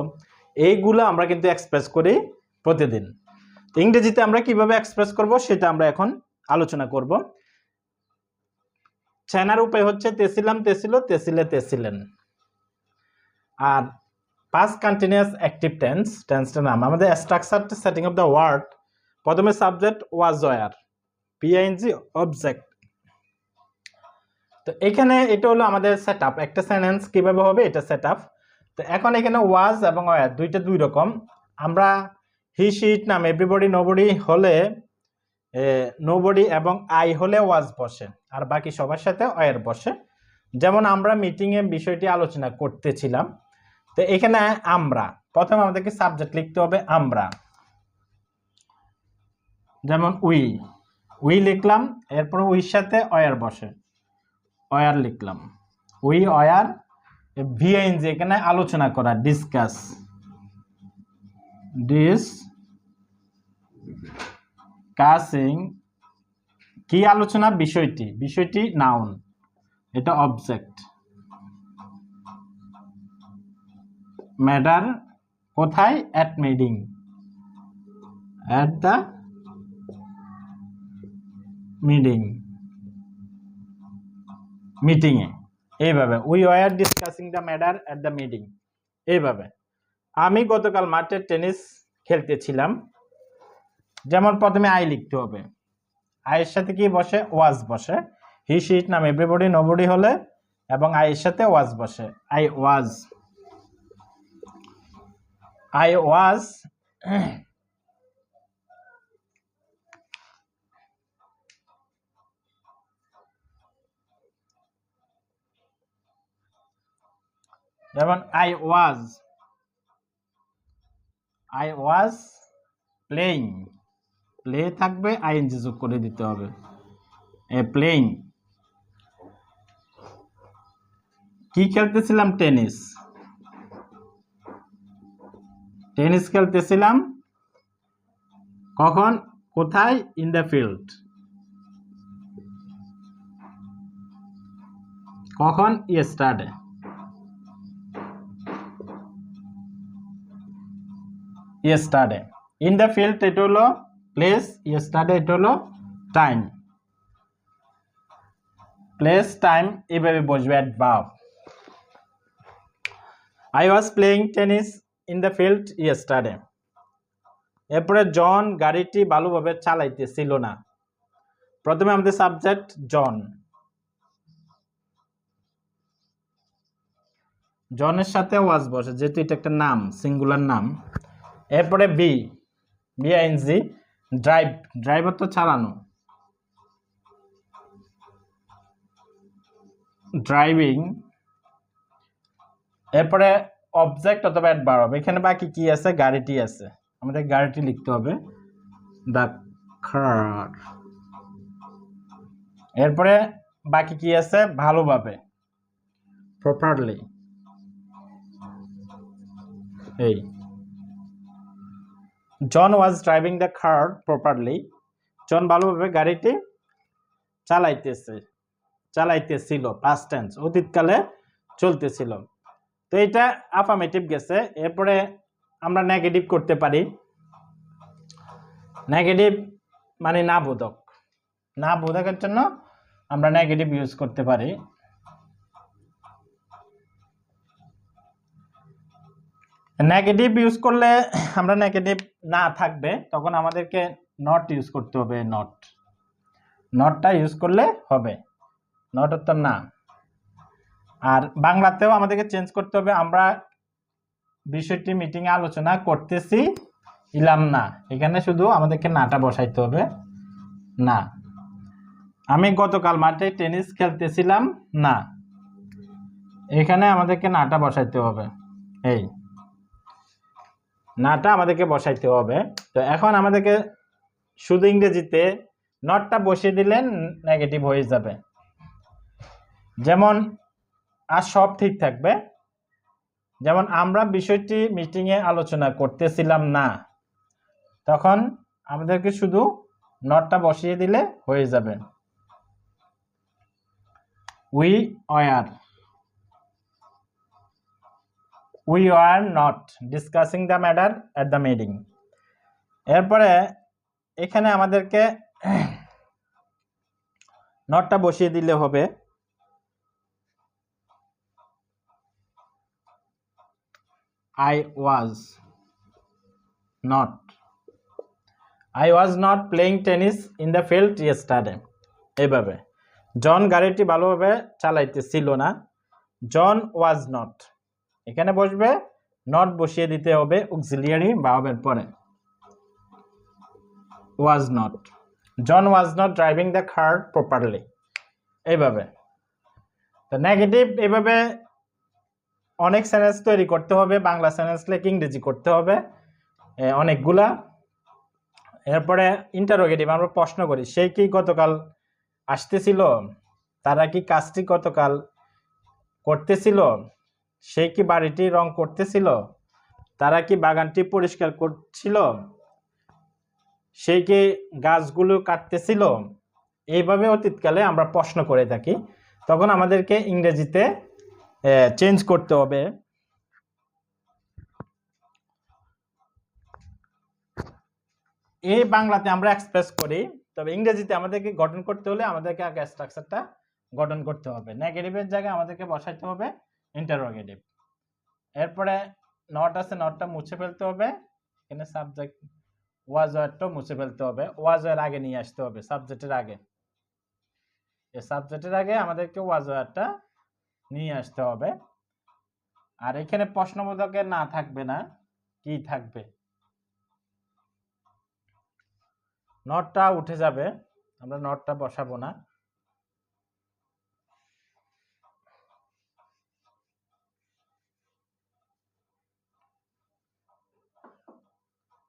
এইগুলো আমরা কিন্তু এক্সপ্রেস করি প্রতিদিন। ইংরেজিতে আমরা কিভাবে এক্সপ্রেস করব সেটা আমরা এখন আলোচনা করব। চেনার উপায় হচ্ছে তেছিলাম, তেছিল, তেছিলে, তেছিলেন। আর পাস্ট কন্টিনিউয়াস অ্যাক্টিভ টেন্স, টেন্সটার নাম আমাদের structure setting of the word. প্রথমে subject was were, PING object. তো এখানে এটা হলো আমাদের সেটআপ, একটা সেন্টেন্স কিভাবে হবে এটা সেটআপ। তো এখন এখানে ওয়াজ এবং ওয়্যার দুইটা দুই রকম। আমরা হি শি ইট নাম এভরিবডি নোবডি হলে নোবডি এবং আই হলে ওয়াজ বসে, আর বাকি সবার সাথে ওয়্যার বসে। যেমন আমরা মিটিংয়ে বিষয়টি আলোচনা করতেছিলাম। তো এখানে আমরা প্রথমে আমাদেরকে সাবজেক্ট লিখতে হবে আমরা, যেমন উই লিখলাম, এরপর উইর সাথে ওয়্যার বসে, ওয়্যার লিখলাম, উই ওয়্যার, ভিএনজি এখানে আলোচনা করা, ডিসকাস, ডিসকাসিং কি আলোচনা, বিষয়টি নাউন, এটা অবজেক্ট। ম্যাটার কোথায়, অ্যাট মিটিং, অ্যাট দ্য মিটিংয়ে। এইভাবে we were discussing the matter at the meeting. এইভাবে আমি গতকাল মাঠে টেনিস খেলতেছিলাম। যেমন প্রথমে আই লিখতে হবে, আইয়ের সাথে কি বসে, ওয়াজ বসে। হি শি ইট নাম এভরিবডি নোবডি হলে এবং আইয়ের সাথে ওয়াজ বসে, আই ওয়াজ যেমন আই ওয়াজ প্লেইং, প্লে থাকবে আইএনজি যোগ করে দিতে হবে, প্লেইং। কি খেলতেছিলাম, টেনিস খেলতেছিলাম, কখন, কোথায়, ইন দ্য ফিল্ড, কখন, ইয়েস্টারডে। ইন দ্য ফিল্ড এটা হলো প্লেস, ইয়েস্টারডে এটা হলো টাইম। প্লেস টাইম এইভাবে বসবে adverb. I was playing tennis in the field yesterday. এরপরে জন গাড়িটি ভালোভাবে চালাইতেছিল না। প্রথমে আমাদের সাবজেক্ট জন, জনের সাথে ওয়াজ বসে যেহেতু এটা একটা নাম, সিঙ্গুলার নাম। এরপরে বিআইএনজি ড্রাইভ অর্থ চালানো। ড্রাইভিং, এরপরে অবজেক্ট অথবা অ্যাডভার্ব। এখানে বাকি কি আছে? গাড়িটি আছে, আমাদের গাড়িটি লিখতে হবে, দ্য কার। এরপরে বাকি কি আছে? ভালোভাবে, প্রপারলি। এই John was driving the car properly. John ভালোভাবে গাড়িটি চালাইতেছিল, পাস্ট টেন্স, অতীতকালে চলতেছিল। তো এটা আফার্মেটিভ গেছে। এরপরে আমরা নেগেটিভ করতে পারি। নেগেটিভ মানে না বোধক, না বোধকের জন্য আমরা নেগেটিভ ইউজ করতে পারি। নেগেটিভ ইউজ করলে আমরা নেগেটিভ না থাকবে, তখন আমাদেরকে নট ইউজ করতে হবে। নটটা ইউজ করলে হবে, নট অর্থ না। আর বাংলাতেও আমাদেরকে চেঞ্জ করতে হবে, আমরা বিষয়টি মিটিং এ আলোচনা করতেছি ইলাম না, এখানে শুধু আমাদেরকে নাটা বসাইতে হবে, না। আমি গতকাল মাঠে টেনিস খেলতেছিলাম না, এখানে আমাদেরকে নাটা বসাইতে হবে, এই নাটা আমাদেরকে বসাইতে হবে। তো এখন আমাদেরকে শুধু ইংরেজিতে নটটা বসিয়ে দিলে নেগেটিভ হয়ে যাবে। যেমন আর সব ঠিক থাকবে, যেমন আমরা বিষয়টি মিটিং এ আলোচনা করতেছিলাম না, তখন আমাদেরকে শুধু নটটা বসিয়ে দিলে হয়ে যাবে। we were not discussing the matter at the meeting। এরপরে এখানে আমাদেরকে নটটা বসিয়ে দিলে হবে I was not playing tennis in the field yesterday। এইভাবে জন গাড়িটি ভালোভাবে চালাইতেছিল না, জন ওয়াজ নট, এখানে বসবে নট বসিয়ে দিতে হবে অক্সিলিয়ারি ভার্বের পরে, was not. John was not driving the car properly, এইভাবে। তো নেগেটিভ এইভাবে অনেক সেন্টেন্স তৈরি করতে হবে, বাংলা সেন্টেন্স লেখে ইংরেজি করতে হবে অনেকগুলা। এরপরে ইন্টারোগেটিভ, আমরা প্রশ্ন করি, সে কি গতকাল আসতেছিল, তারা কি কাজটি গতকাল করতেছিল, সে কি বাড়িটি রং করতেছিল, তারা কি বাগানটি পরিষ্কার করছিল, সে কি গাছগুলো কাটতেছিল। এইভাবে অতীতকালে আমরা প্রশ্ন করে থাকি, তখন আমাদেরকে ইংরেজিতে চেঞ্জ করতে হবে। এই বাংলাতে আমরা এক্সপ্রেস করি, তবে ইংরেজিতে আমাদেরকে গঠন করতে হলে আমাদেরকে আগে স্ট্রাকচারটা গঠন করতে হবে। নেগেটিভের জায়গায় আমাদেরকে বসাইতে হবে ইন্টারোগেটিভ। এরপরে নট আছে, নটটা মুছে ফেলতে হবে, এখানে সাবজেক্ট ওয়াজ ওয়ারটা মুছে ফেলতে হবে, ওয়াজ ওয়ার আগে নিয়ে আসতে হবে, সাবজেক্টের আগে। এই সাবজেক্টের আগে আমাদেরকে ওয়াজ ওয়ারটা নিয়ে আসতে হবে। আর এখানে প্রশ্নবোধকে না থাকবে না, কি থাকবে? নটটা উঠে যাবে, আমরা নটটা বসাবো না।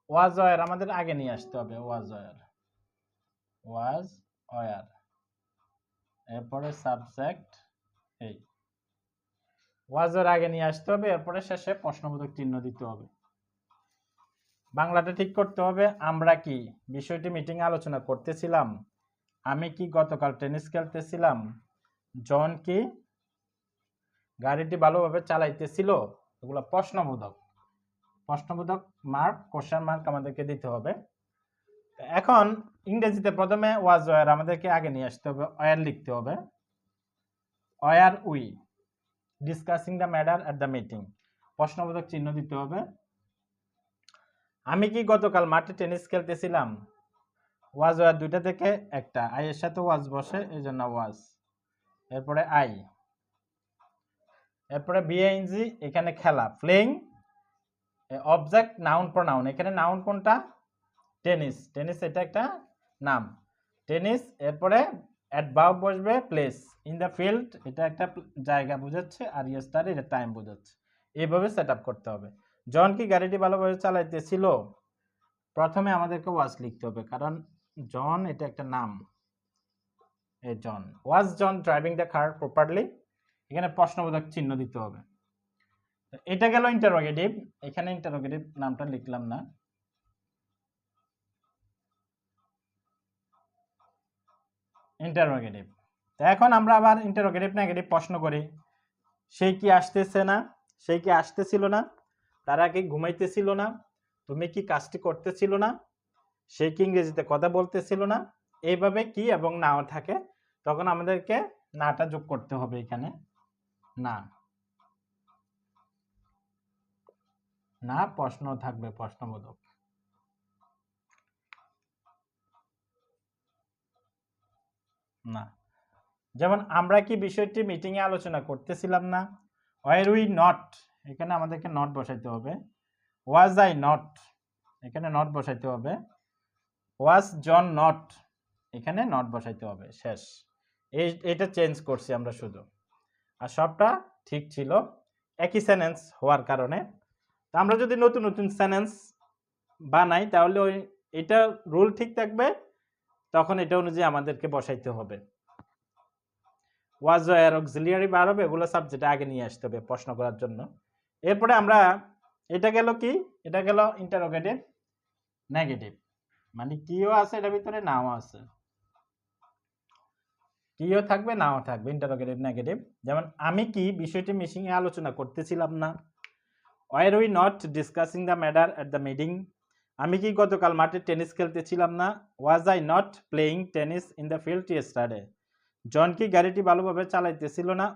ওয়াজ ওয়ার আমাদের আগে নিয়ে আসতে হবে, ওয়াজ ওয়ার, এরপরে সাবজেক্ট, এই ওয়াজ ওয়ার আগে নিয়ে আসতে হবে, এরপরে শেষে প্রশ্নবোধক চিহ্ন দিতে হবে। বাংলাটা ঠিক করতে হবে, আমরা কি বিষয়টি মিটিং এ আলোচনা করতেছিলাম, আমি কি গতকাল টেনিস খেলতেছিলাম, জন কি গাড়িটি ভালোভাবে চালাইতেছিল। এগুলো প্রশ্নবোধক মার্ক, কোশ্চেন মার্ক আমাদেরকে দিতে হবে। এখন ইংরেজিতে প্রথমে ওয়াজ ওয়ার আমাদেরকে আগে নিয়ে আসতে হবে, ওয়ার লিখতে হবে, were we discussing the matter at the meeting, প্রশ্নবোধক চিহ্ন দিতে হবে। আমি কি গতকাল মাঠে টেনিস খেলতেছিলাম, ওয়াজ ওয়ার দুইটা থেকে একটা, আই এর সাথে ওয়াজ বসে, এই জন্য ওয়াজ, এরপরে আই, এরপরে বিআইএনজি, এখানে খেলা, প্লেইং, অবজেক্ট নাউন প্রোনাউন, এখানে নাউন কোনটা? টেনিস, এটা একটা নাম, টেনিস। এরপরে অ্যাডভার্ব বসবে প্লেস, ইন দ্য ফিল্ড এটা একটা জায়গা বোঝাচ্ছে, আর ইয়েস্টারডে এটা টাইম বোঝাচ্ছে। এইভাবে সেট আপ করতে হবে। জন কি গাড়িটি ভালোভাবে চালাইতেছিল? প্রথমে আমাদেরকে ওয়াজ লিখতে হবে, কারণ জন এটা একটা নাম। এই John, was John driving the car properly, এখানে প্রশ্নবোধক চিহ্ন দিতে হবে। এটা গেল ইন্টারোগেটিভ, এখানে ইন্টারোগেটিভ নামটা লিখলাম না। ইন্টারোগেটিভ। এখন আমরা আবার ইন্টারোগেটিভ নেগেটিভ প্রশ্ন করি। সেই কি আসতেছে না? সেই কি আসতেছিল না? তারা কি ঘুমাইতেছিল না? তুমি কি কাজটি করতেছিল না? সেই কি ইংরেজিতে কথা বলতেছিল না? এইভাবে কি এবং নাও থাকে, তখন আমাদেরকে নাটা যোগ করতে হবে এখানে। না, না প্রশ্ন থাকবে, প্রশ্নবোধক। না, যেমন আমরা কি বিষয়টি মিটিং এ আলোচনা করতেছিলাম না? ওয়ার উই নট, এখানে আমাদেরকে নট বসাইতে হবে। ওয়াজ আই নট, এখানে নট বসাইতে হবে। ওয়াজ জন নট, এখানে নট বসাইতে হবে। শেষ। এটা চেঞ্জ করছি আমরা শুধু, আর সবটা ঠিক ছিল একই সেন্টেন্স হওয়ার কারণে। তো আমরা যদি নতুন নতুন সেন্টেন্স বানাই তাহলে ওই এটা রুল ঠিক থাকবে, তখন এটা অনুযায়ী আমাদেরকে বসাইতে হবে। ওয়াজ এর অক্সিলিয়ারি ভার্ব এগুলো সাবজেক্টে আগে নিয়ে আসতে হবে প্রশ্ন করার জন্য। এরপরে আমরা, এটা গেল কি, এটা গেল ইন্টারোগেটিভ নেগেটিভ, মানে কিও আছে এটার ভিতরে, নাও আছে। কিও থাকবে, নাও থাকবে, ইন্টারোগেটিভ নেগেটিভ। যেমন আমি কি বিষয়টি মিটিং এ আলোচনা করতেছিলাম না? Were we not discussing the matter at the meeting, আমি কি গতকাল মাঠে টেনিস খেলতেছিলাম না? Was I not playing tennis in the field yesterday, John কি গাড়িটি ভালোভাবে চালাইতেছিল না?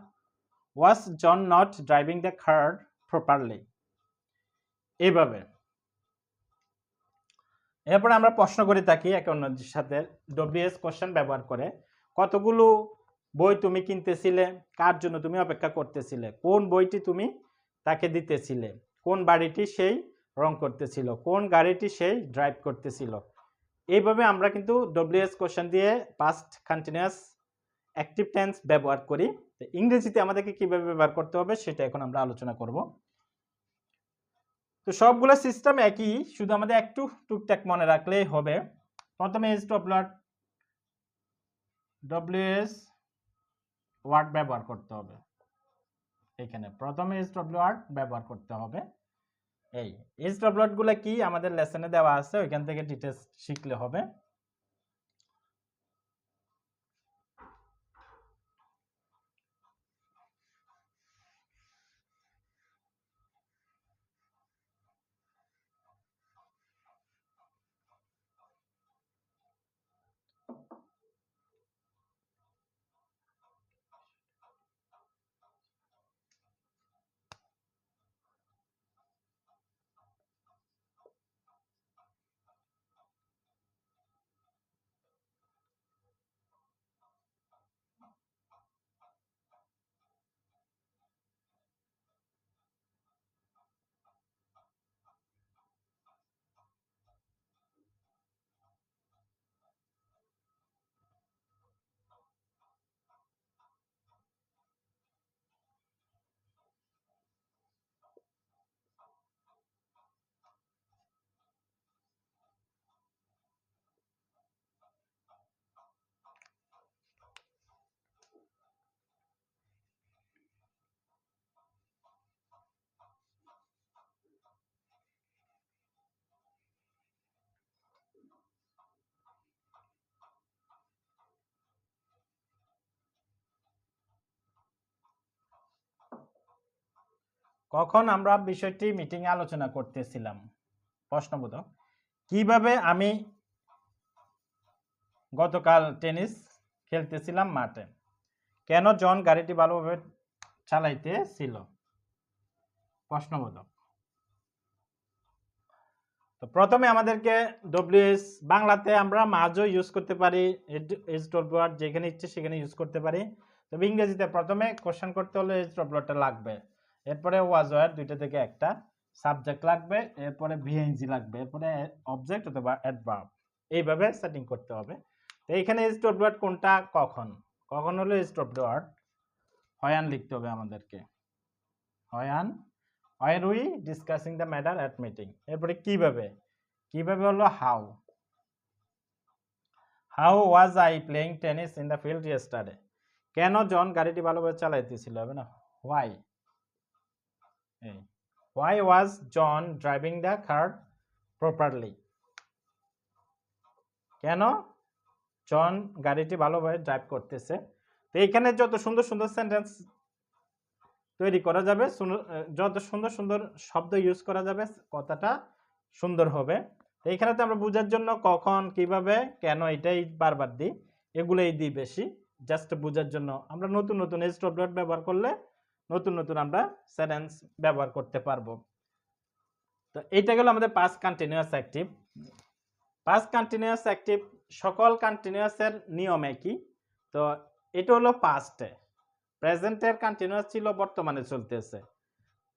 Was John not driving the car properly. এইভাবে। এরপরে আমরা প্রশ্ন করে থাকি একে অন্যের সাথে ডব্লিউএস কোশ্চেন ব্যবহার করে। কতগুলো বই তুমি কিনতেছিলে? কার জন্য তুমি অপেক্ষা করতেছিলে? কোন বইটি তুমি তাকে দিতেছিলে? কোন বাড়িটি সেই রং করতেছিল? কোন গাড়িটি সেই ড্রাইভ করতেছিল? এইভাবে আমরা কিন্তু ডব্লিউএস কোশ্চেন দিয়ে পাস্ট কন্টিনিউয়াস অ্যাক্টিভ টেন্স ব্যবহার করি। ইংরেজিতে আমাদেরকে কিভাবে ব্যবহার করতে হবে সেটা এখন আমরা আলোচনা করব। তো সবগুলো সিস্টেম একই, শুধু আমাদের একটু টুকটাক মনে রাখলেই হবে। প্রথমে ডব্লিউএস ওয়ার্ড ব্যবহার করতে হবে। এখানে প্রথমে এসডব্লিউ ওয়ার্ড ব্যবহার করতে হবে। এই এসডব্লিউ ওয়ার্ড গুলো কি আমাদের লেসনে দেওয়া আছে, ওইখান থেকে ডিটেইলস শিখলে হবে। কখন আমরা বিষয়টি মিটিং এ আলোচনা করতেছিলাম? প্রশ্নবোধক। কিভাবে আমি গতকাল টেনিস খেলতেছিলাম মাঠে? কেন জন গাড়িটি ভালোভাবে চালাইতেছিল? প্রশ্নবোধক। তো প্রথমে আমাদেরকে ডব্লিউএস, বাংলাতে আমরা মাঝও ইউজ করতে পারি, এসডব্লিউ ওয়ার্ড যেখানে ইচ্ছে সেখানে ইউজ করতে পারি। তবে ইংরেজিতে প্রথমে কোশ্চেন করতে হলে এসডব্লিউ ওয়ার্ডটা লাগবে, এরপরে ওয়াজ ওয়ার্ড দুইটা থেকে একটা, সাবজেক্ট লাগবে, এরপরে ভিএনজি লাগবে, এরপরে অবজেক্ট অথবা অ্যাডভার্ব। এইভাবে সেটিং করতে হবে। তো এখানে স্টপ ওয়ার্ড কোনটা, কখন, কখন হলো স্টপ ওয়ার্ড, হয়ান লিখতে হবে আমাদেরকে, when, when we discussing the matter at meeting. এরপরে কিভাবে, কিভাবে হলো how, how was I playing tennis in the field yesterday, কেন জন গাড়িটি ভালোভাবে চালাইতেছিল, হবে না, why, why was John driving the car properly, কেন জন গাড়িটি ভালোভাবে ড্রাইভ করতেছে। তো এখানে যত সুন্দর সুন্দর সেন্টেন্স তৈরি করা যাবে, যত সুন্দর সুন্দর শব্দ ইউজ করা যাবে, কথাটা সুন্দর হবে। তো এখানেতে আমরা বোঝার জন্য কখন, কিভাবে, কেন এটাই বারবার দিই, এগুলোই দিই বেশি, জাস্ট বোঝার জন্য। আমরা নতুন নতুন স্টপ ওয়ার্ড ব্যবহার করলে নতুন নতুন আমরা সেন্টেন্স ব্যবহার করতে পারবো। তো এইটা গেল আমাদের past continuous active. Past continuous active সকল কন্টিনিউয়াসের নিয়ম একই। তো এটা হলো পাস্টে, প্রেজেন্টের কন্টিনিউয়াস ছিল, বর্তমানে চলতেছে,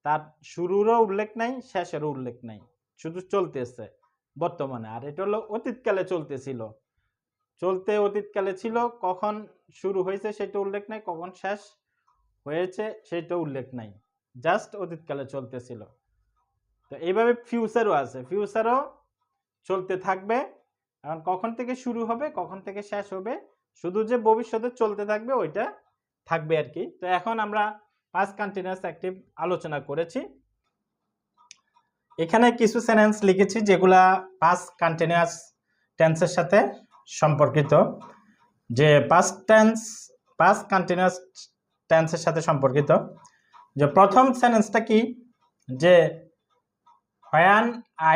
তার শুরুরও উল্লেখ নাই, শেষেরও উল্লেখ নাই, শুধু চলতেছে বর্তমানে। আর এটা হলো অতীতকালে চলতেছিল, চলতে অতীতকালে ছিল, কখন শুরু হয়েছে সেটা উল্লেখ নাই, কখন শেষ হয়েছে সেটা উল্লেখ নাই, জাস্ট অতীতকালে চলতেছিল। তো এইভাবে ফিউচারও আছে, ফিউচারও চলতে থাকবে, এখন কখন থেকে শুরু হবে কখন থেকে শেষ হবে, শুধু যে ভবিষ্যতে চলতে থাকবে ওইটা থাকবে আর কি। তো এখন আমরা পাস্ট কন্টিনিউয়াস অ্যাক্টিভ আলোচনা করেছি। এখানে কিছু সেন্টেন্স লিখেছি যেগুলা পাস্ট কন্টিনিউয়াস টেন্সের সাথে সম্পর্কিত, যে পাস্ট টেন্স পাস্ট কন্টিনিউয়াস টেন্সের সাথে সম্পর্কিত। যে প্রথম সেন্টেন্সটা কি, যে when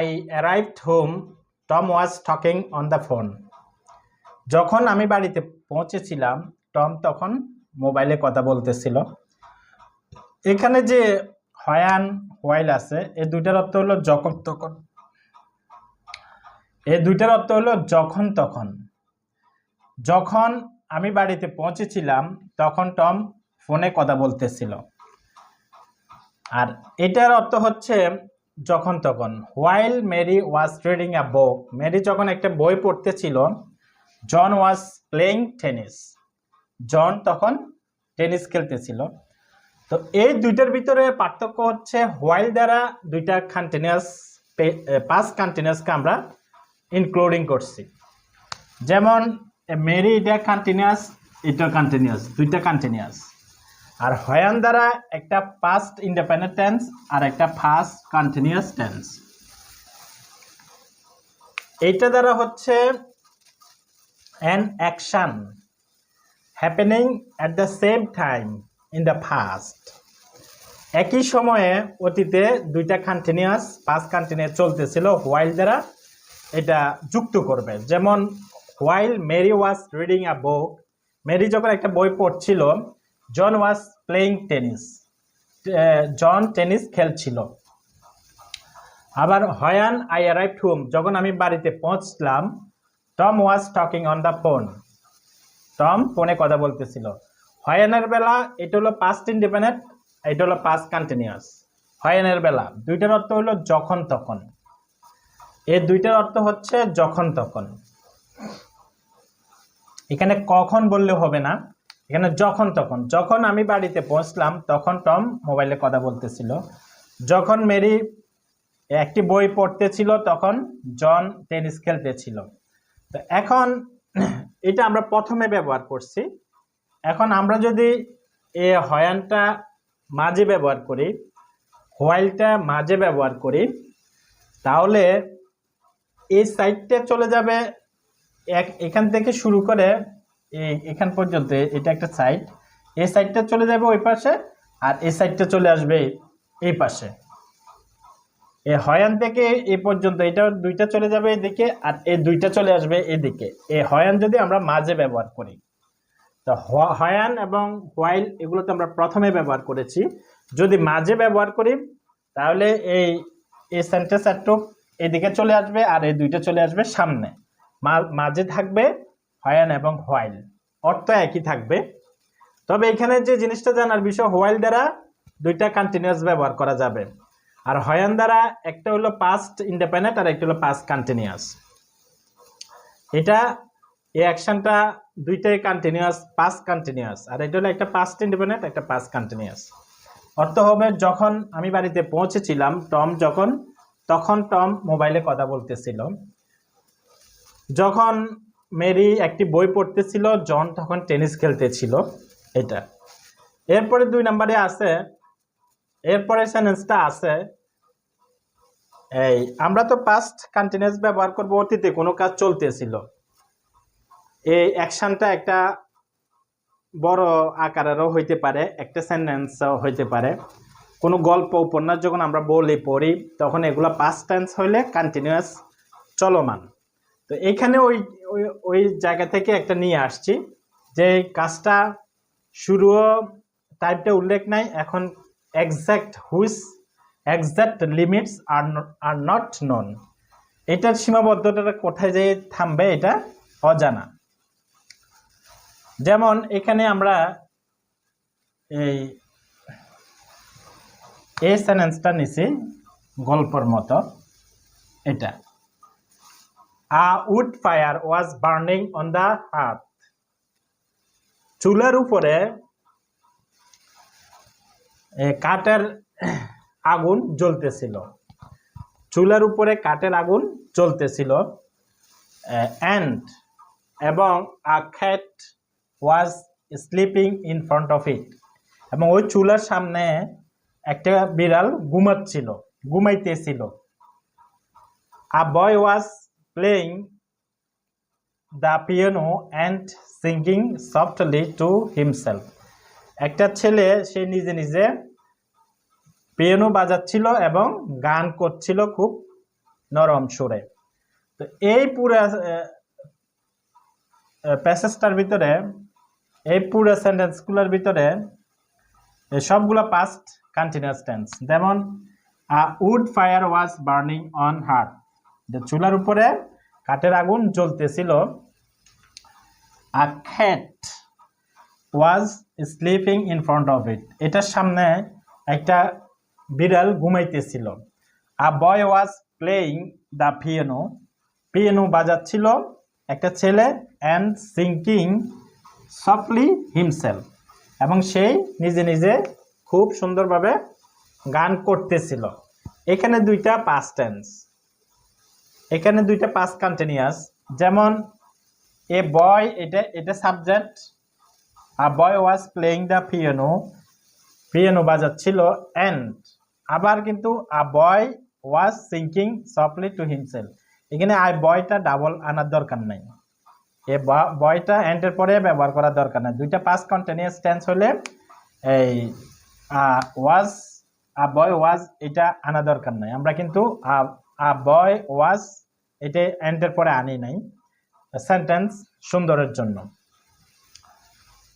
I arrived home Tom was talking on the phone, যখন আমি বাড়িতে পৌঁছেছিলাম টম তখন মোবাইলে কথা বলতেছিল। এখানে যে হয়ান হোয়াইল আছে, এই দুইটার অর্থ হলো যখন তখন, এই দুইটার অর্থ হলো যখন তখন। যখন আমি বাড়িতে পৌঁছেছিলাম তখন টম ফোনে কথা বলতেছিল, আর এটার অর্থ হচ্ছে যখন তখন। While Mary was reading a book, Mary যখন একটা বই পড়তেছিল। জন ওয়াজ প্লেইং টেনিস, জন তখন টেনিস খেলতেছিল। তো এই দুইটার ভিতরে পার্থক্য হচ্ছে হোয়াইল দ্বারা দুইটা কন্টিনিউয়াস পাস্ট কন্টিনিউয়াসকে আমরা ইনক্লুডিং করছি। যেমন মেরি এটা কন্টিনিউয়াস, এটা কন্টিনিউয়াস, দুইটা কন্টিনিউয়াস। আর হয়ান দ্বারা একটা পাস্ট ইন্ডিপেন্ডেন্ট টেন্স আর একটা ফার্স্ট কন্টিনিউয়াস টেন্স। এইটা দ্বারা হচ্ছে an action happening at the same time in the past, একই সময়ে অতীতে দুইটা কন্টিনিউয়াস পাস্ট কন্টিনিউয়াস চলতেছিল, হোয়াইল দ্বারা এটা যুক্ত করবে। যেমন while Mary was reading a book, Mary যখন একটা বই পড়ছিল। John was playing tennis, John tennis খেলছিল। আবার হয়ান আই অ্যারাইভড হোম, যখন আমি বাড়িতে পৌঁছলাম। Tom was talking on the phone, Tom ফোনে কথা বলতেছিল। হয়ানের বেলা এটা হলো পাস্ট ইন্ডিপেন্ডেন্ট, এটা হলো পাস্ট কন্টিনিউয়াস। হয়ানের বেলা দুইটার অর্থ হলো যখন তখন, এই দুইটার অর্থ হচ্ছে যখন তখন। এখানে কখন বললে হবে না, এখানে যখন তখন। যখন আমি বাড়িতে পৌঁছলাম তখন টম মোবাইলে কথা বলতেছিল। যখন মেরি একটি বই পড়তেছিল তখন জন টেনিস খেলতেছিল। তো এখন এটা আমরা প্রথমে ব্যবহার করছি। এখন আমরা যদি এই হয়ানটা মাঝে ব্যবহার করি, হোয়াইলটা মাঝে ব্যবহার করি, তাহলে এই সাইডটা চলে যাবে এখান থেকে শুরু করে এখান পর্যন্ত, এটা একটা সাইড, এই সাইডটা চলে যাবে ওই পাশে, আর এই সাইডটা চলে আসবে এই পাশে। এই হয়ান থেকে এই পর্যন্ত এটা দুইটা চলে যাবে এদিকে, আর এই দুইটা চলে আসবে এদিকে। এই হয়ান যদি আমরা মাঝে ব্যবহার করি, তো হয়ান এবং হোয়াইল এগুলো তো আমরা প্রথমে ব্যবহার করেছি। যদি মাঝে ব্যবহার করি তাহলে এই সেন্টেন্স একটু এদিকে চলে আসবে, আর এই দুইটা চলে আসবে সামনে। মাঝে থাকবে হয়ান এবং হোয়াইল, অর্থ একই থাকবে। তবে এখানে যে জিনিসটা জানার বিষয়, হোয়াইল দ্বারা দুইটা কন্টিনিউয়াস ব্যবহার করা যাবে, আর হয়ান দ্বারা একটা হলো পাস্ট ইন্ডিপেন্ডেন্ট আর একটা হলো পাস্ট কন্টিনিউয়াস। এটা এই অ্যাকশনটা দুইটাই কন্টিনিউয়াস, পাস্ট কন্টিনিউয়াস, আর এটা হলো একটা পাস্ট ইন্ডিপেন্ডেন্ট, একটা পাস্ট কন্টিনিউয়াস। অর্থ হবে যখন আমি বাড়িতে পৌঁছেছিলাম তখন টম মোবাইলে কথা বলতেছিল। যখন মেরি একটি বই পড়তেছিল, জন তখন টেনিস খেলতেছিল। এটা এরপরে 2 নম্বরে আছে, এরপরে সেন্টেন্সটা আছে এই আমরা তো পাস্ট কন্টিনিউয়াস ব্যবহার করব অতীতে কোনো কাজ চলতেছিল। এই অ্যাকশনটা একটা বড় আকারেরও হইতে পারে, একটা সেন্টেন্সও হইতে পারে। কোনো গল্প উপন্যাস যখন আমরা বলি পড়ি তখন এগুলো পাস্ট টেন্স হইলে কন্টিনিউয়াস, চলমান। তো এইখানে ওই জায়গা থেকে একটা নিয়ে আসছি যে কাজটা শুরুও টাইপটা উল্লেখ নাই, এখন exact limits are not known. এটার সীমাবদ্ধতাটা কোথায় যেয়ে থামবে এটা অজানা। যেমন এখানে আমরা এই সেন্টেন্সটা নিছি গল্পের মতো। এটা a wood fire was burning on the hearth. চুলার উপরে কাঠের আগুন জ্বলতেছিল। চুলার উপরে কাঠের আগুন জ্বলতেছিল। অ্যান্ড এবং a cat was sleeping in front of it. এবং ওই চুলার সামনে একটা বিড়াল ঘুমাইতেছিল। A boy was playing the piano and singing softly to himself. একটা ছেলে সে নিজে নিজে পিয়ানো বাজাচ্ছিল এবং গান করছিল খুব নরম সুরে। তো এই পুরো প্যাসেজটার ভিতরে, এই পুরো সেন্টেন্সগুলোর ভিতরে সবগুলো পাস্ট কন্টিনিউয়াস টেন্স। যেমন wood fire was burning on hearth, যে চুলার উপরে কাঠের আগুন জ্বলতেছিল। A cat was sleeping in front of it, এটার সামনে একটা বিড়াল ঘুমাইতেছিল। A boy was playing the piano বাজাচ্ছিল একটা ছেলে। অ্যান্ড সিঙ্কিং সফটলি হিমসেলফ, এবং সেই নিজে নিজে খুব সুন্দরভাবে গান করতেছিল। এখানে দুইটা পাস্ট টেন্স, এখানে দুইটা পাস্ট কন্টিনিউয়াস। যেমন এ বয়, এটা subject. A boy was playing the piano বাজাচ্ছিল। অ্যান্ড আবার কিন্তু a boy was singing softly to himself. এখানে আই বয়টা ডাবল আনার দরকার নাই, এ বয়টা এন্ডের পরে ব্যবহার করার দরকার নাই। দুইটা পাস্ট কন্টিনিউয়াস টেন্স হলে এই ওয়াজ, আ বয় ওয়াজ, এটা আনা দরকার নাই। আমরা কিন্তু আ বয় ওয়াজ এটা এন্ডের পরে আনি নাই সেন্টেন্স সুন্দরের জন্য।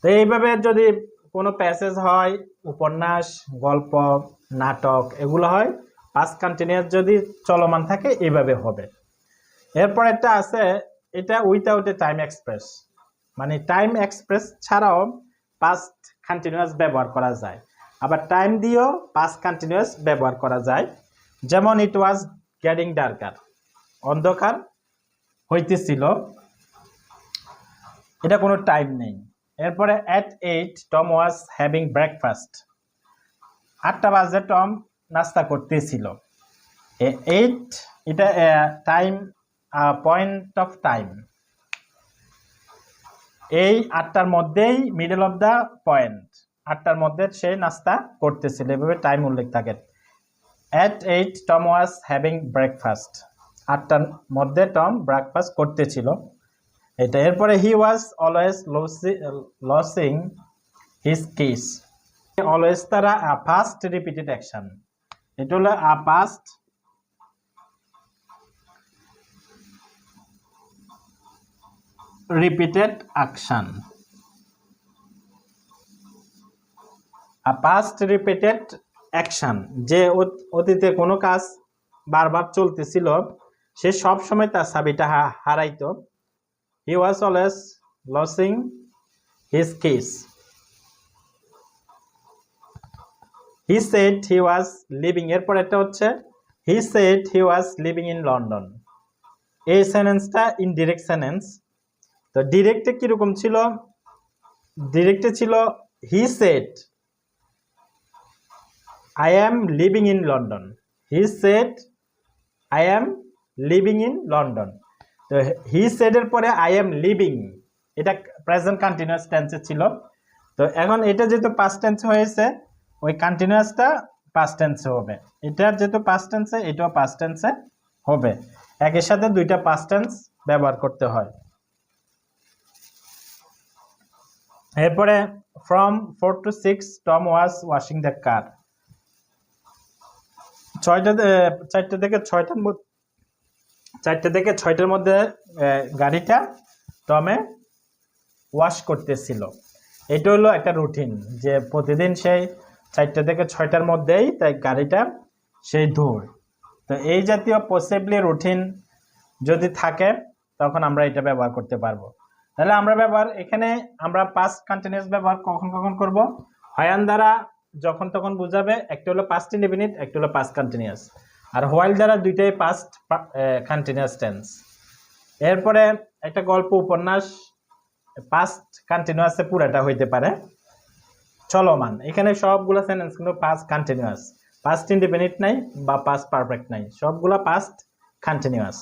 তো এইভাবে যদি কোনো প্যাসেজ হয়, উপন্যাস, গল্প, নাটক, এগুলো হয় পাস্ট কন্টিনিউয়াস যদি চলমান থাকে এইভাবে হবে। এরপর একটা আছে, এটা উইথাউট এ টাইম এক্সপ্রেস, মানে টাইম এক্সপ্রেস ছাড়াও পাস্ট কন্টিনিউয়াস ব্যবহার করা যায়, আবার টাইম দিয়েও পাস্ট কন্টিনিউয়াস ব্যবহার করা যায়। যেমন ইট ওয়াজ গেটিং ডার্কার, অন্ধকার হইতেছিল, এটা কোনো টাইম নেই। এরপরে at 8 Tom was having breakfast, 8টা বাজে টম নাস্তা করতেছিল। 8 এটা টাইম, পয়েন্ট অফ টাইম। এই 8টার মধ্যেই মিডল অফ দ্য পয়েন্ট, 8টার মধ্যে সে নাস্তা করতেছিল, এভাবে টাইম উল্লেখ থাকে। At 8 Tom was having breakfast, 8টার মধ্যে টম ব্রেকফাস্ট করতেছিল। এটা এরপরে he was always losing his keys, always তারা পাস্ট রিপিটেড অ্যাকশন, এটা হলো past repeated action. Past repeated action, যে অতীতে কোনো কাজ বারবার চলতেছিল, সে সব সময় তার চাবিটা হারাইতো। He was always losing his keys. He said he was living, এরপর একটা হচ্ছে he said he was living in London. এই সেন্টেন্সটা ইনডিরেক্ট সেন্টেন্স। তো ডিরেক্টে কিরকম ছিল? ডিরেক্টে ছিল he said I am living in London. He said I am living in London. তো হি সেড এর পরে আই অ্যাম লিভিং, এটা প্রেজেন্ট কন্টিনিউয়াস টেন্সে ছিল। তো এখন এটা যেহেতু পাস্ট টেন্স হয়েছে, ওই কন্টিনিউয়াসটা পাস্ট টেন্সে হবে। এটা যেহেতু পাস্ট টেন্সে, এটাও পাস্ট টেন্সে হবে। একই সাথে দুইটা পাস্ট টেন্স ব্যবহার করতে হয়। এরপরে from 4 to 6 Tom was washing the car. 4টা থেকে 6টার মধ্যে গাড়িটা টমে ওয়াশ করতেছিল। এটা হলো একটা রুটিন, যে প্রতিদিন সেই 4টা থেকে 6টার মধ্যেই তাই গাড়িটা সেই ধোয়। তো এই জাতীয় পসিবলি রুটিন যদি থাকে তখন আমরা এটা ব্যবহার করতে পারবো। তাহলে এখানে আমরা পাস্ট কন্টিনিউয়াস ব্যবহার কখন কখন করব? হয়ান দ্বারা যখন তখন বুঝাবে, একটা হলো পাস্ট ইনডেফিনিট, একটা হলো পাস্ট কন্টিনিউয়াস। আর হোয়াইল দ্বারা দুইটাই পাস্ট কন্টিনিউয়াস টেন্স। এরপরে একটা গল্প উপন্যাস পাস্ট কন্টিনিউয়াসে পুরাটা হইতে পারে চলমান। এখানে সবগুলো সেন্টেন্স কিন্তু পাস্ট কন্টিনিউয়াস, পাস্ট ইনডেফিনিট নাই বা পাস্ট পারফেক্ট নাই, সবগুলো পাস্ট কন্টিনিউয়াস।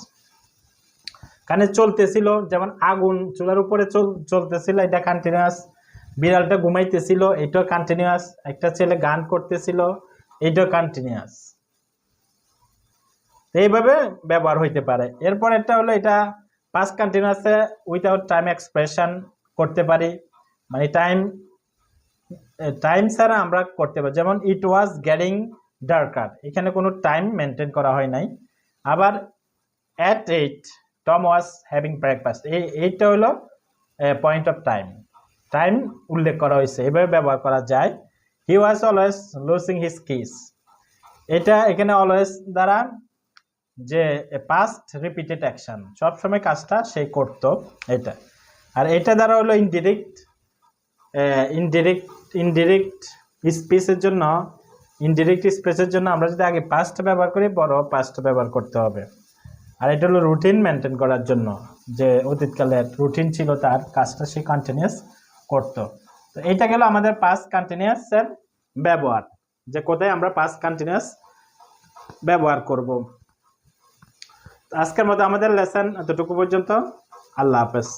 কানে চলতেছিল, যেমন আগুন চুলার উপরে চলতেছিল, এটা কন্টিনিউয়াস। বিড়ালটা ঘুমাইতেছিল, এটাও কন্টিনিউয়াস। একটা ছেলে গান করতেছিল, এটাও কন্টিনিউয়াস। এইভাবে ব্যবহার হইতে পারে। এরপর একটা হলো এটা পাস্ট কন্টিনিউয়াসে উইথাউট টাইম এক্সপ্রেশন করতে পারি, মানে টাইম ছাড়া আমরা করতে পারি। যেমন ইট ওয়াজ গেটিং ডার্কার, এখানে কোনো টাইম মেনটেন করা হয় নাই। আবার at 8 Tom was having breakfast, এইটা হলো পয়েন্ট অফ টাইম, টাইম উল্লেখ করা হয়েছে, এভাবে ব্যবহার করা যায়। He was always losing his keys, এটা এখানে অলওয়েজ দ্বারা যে পাস্ট রিপিটেড অ্যাকশন, সবসময় কাজটা সে করত এটা। আর এটা দ্বারা হলো ইনডিরেক্ট স্পেসের জন্য, আমরা যদি আগে পাস্ট ব্যবহার করি, বড় পাস্ট ব্যবহার করতে হবে। আর এটা হলো রুটিন মেনটেন করার জন্য, যে অতীতকালে রুটিন ছিল, তার কাজটা সে কন্টিনিউয়াস করতো। তো এইটা গেল আমাদের পাস্ট কন্টিনিউয়াসের ব্যবহার, যে কোথায় আমরা পাস্ট কন্টিনিউয়াস ব্যবহার করব। আজকের মতো আমাদের লেসন এতটুকু পর্যন্ত। আল্লাহ হাফেজ।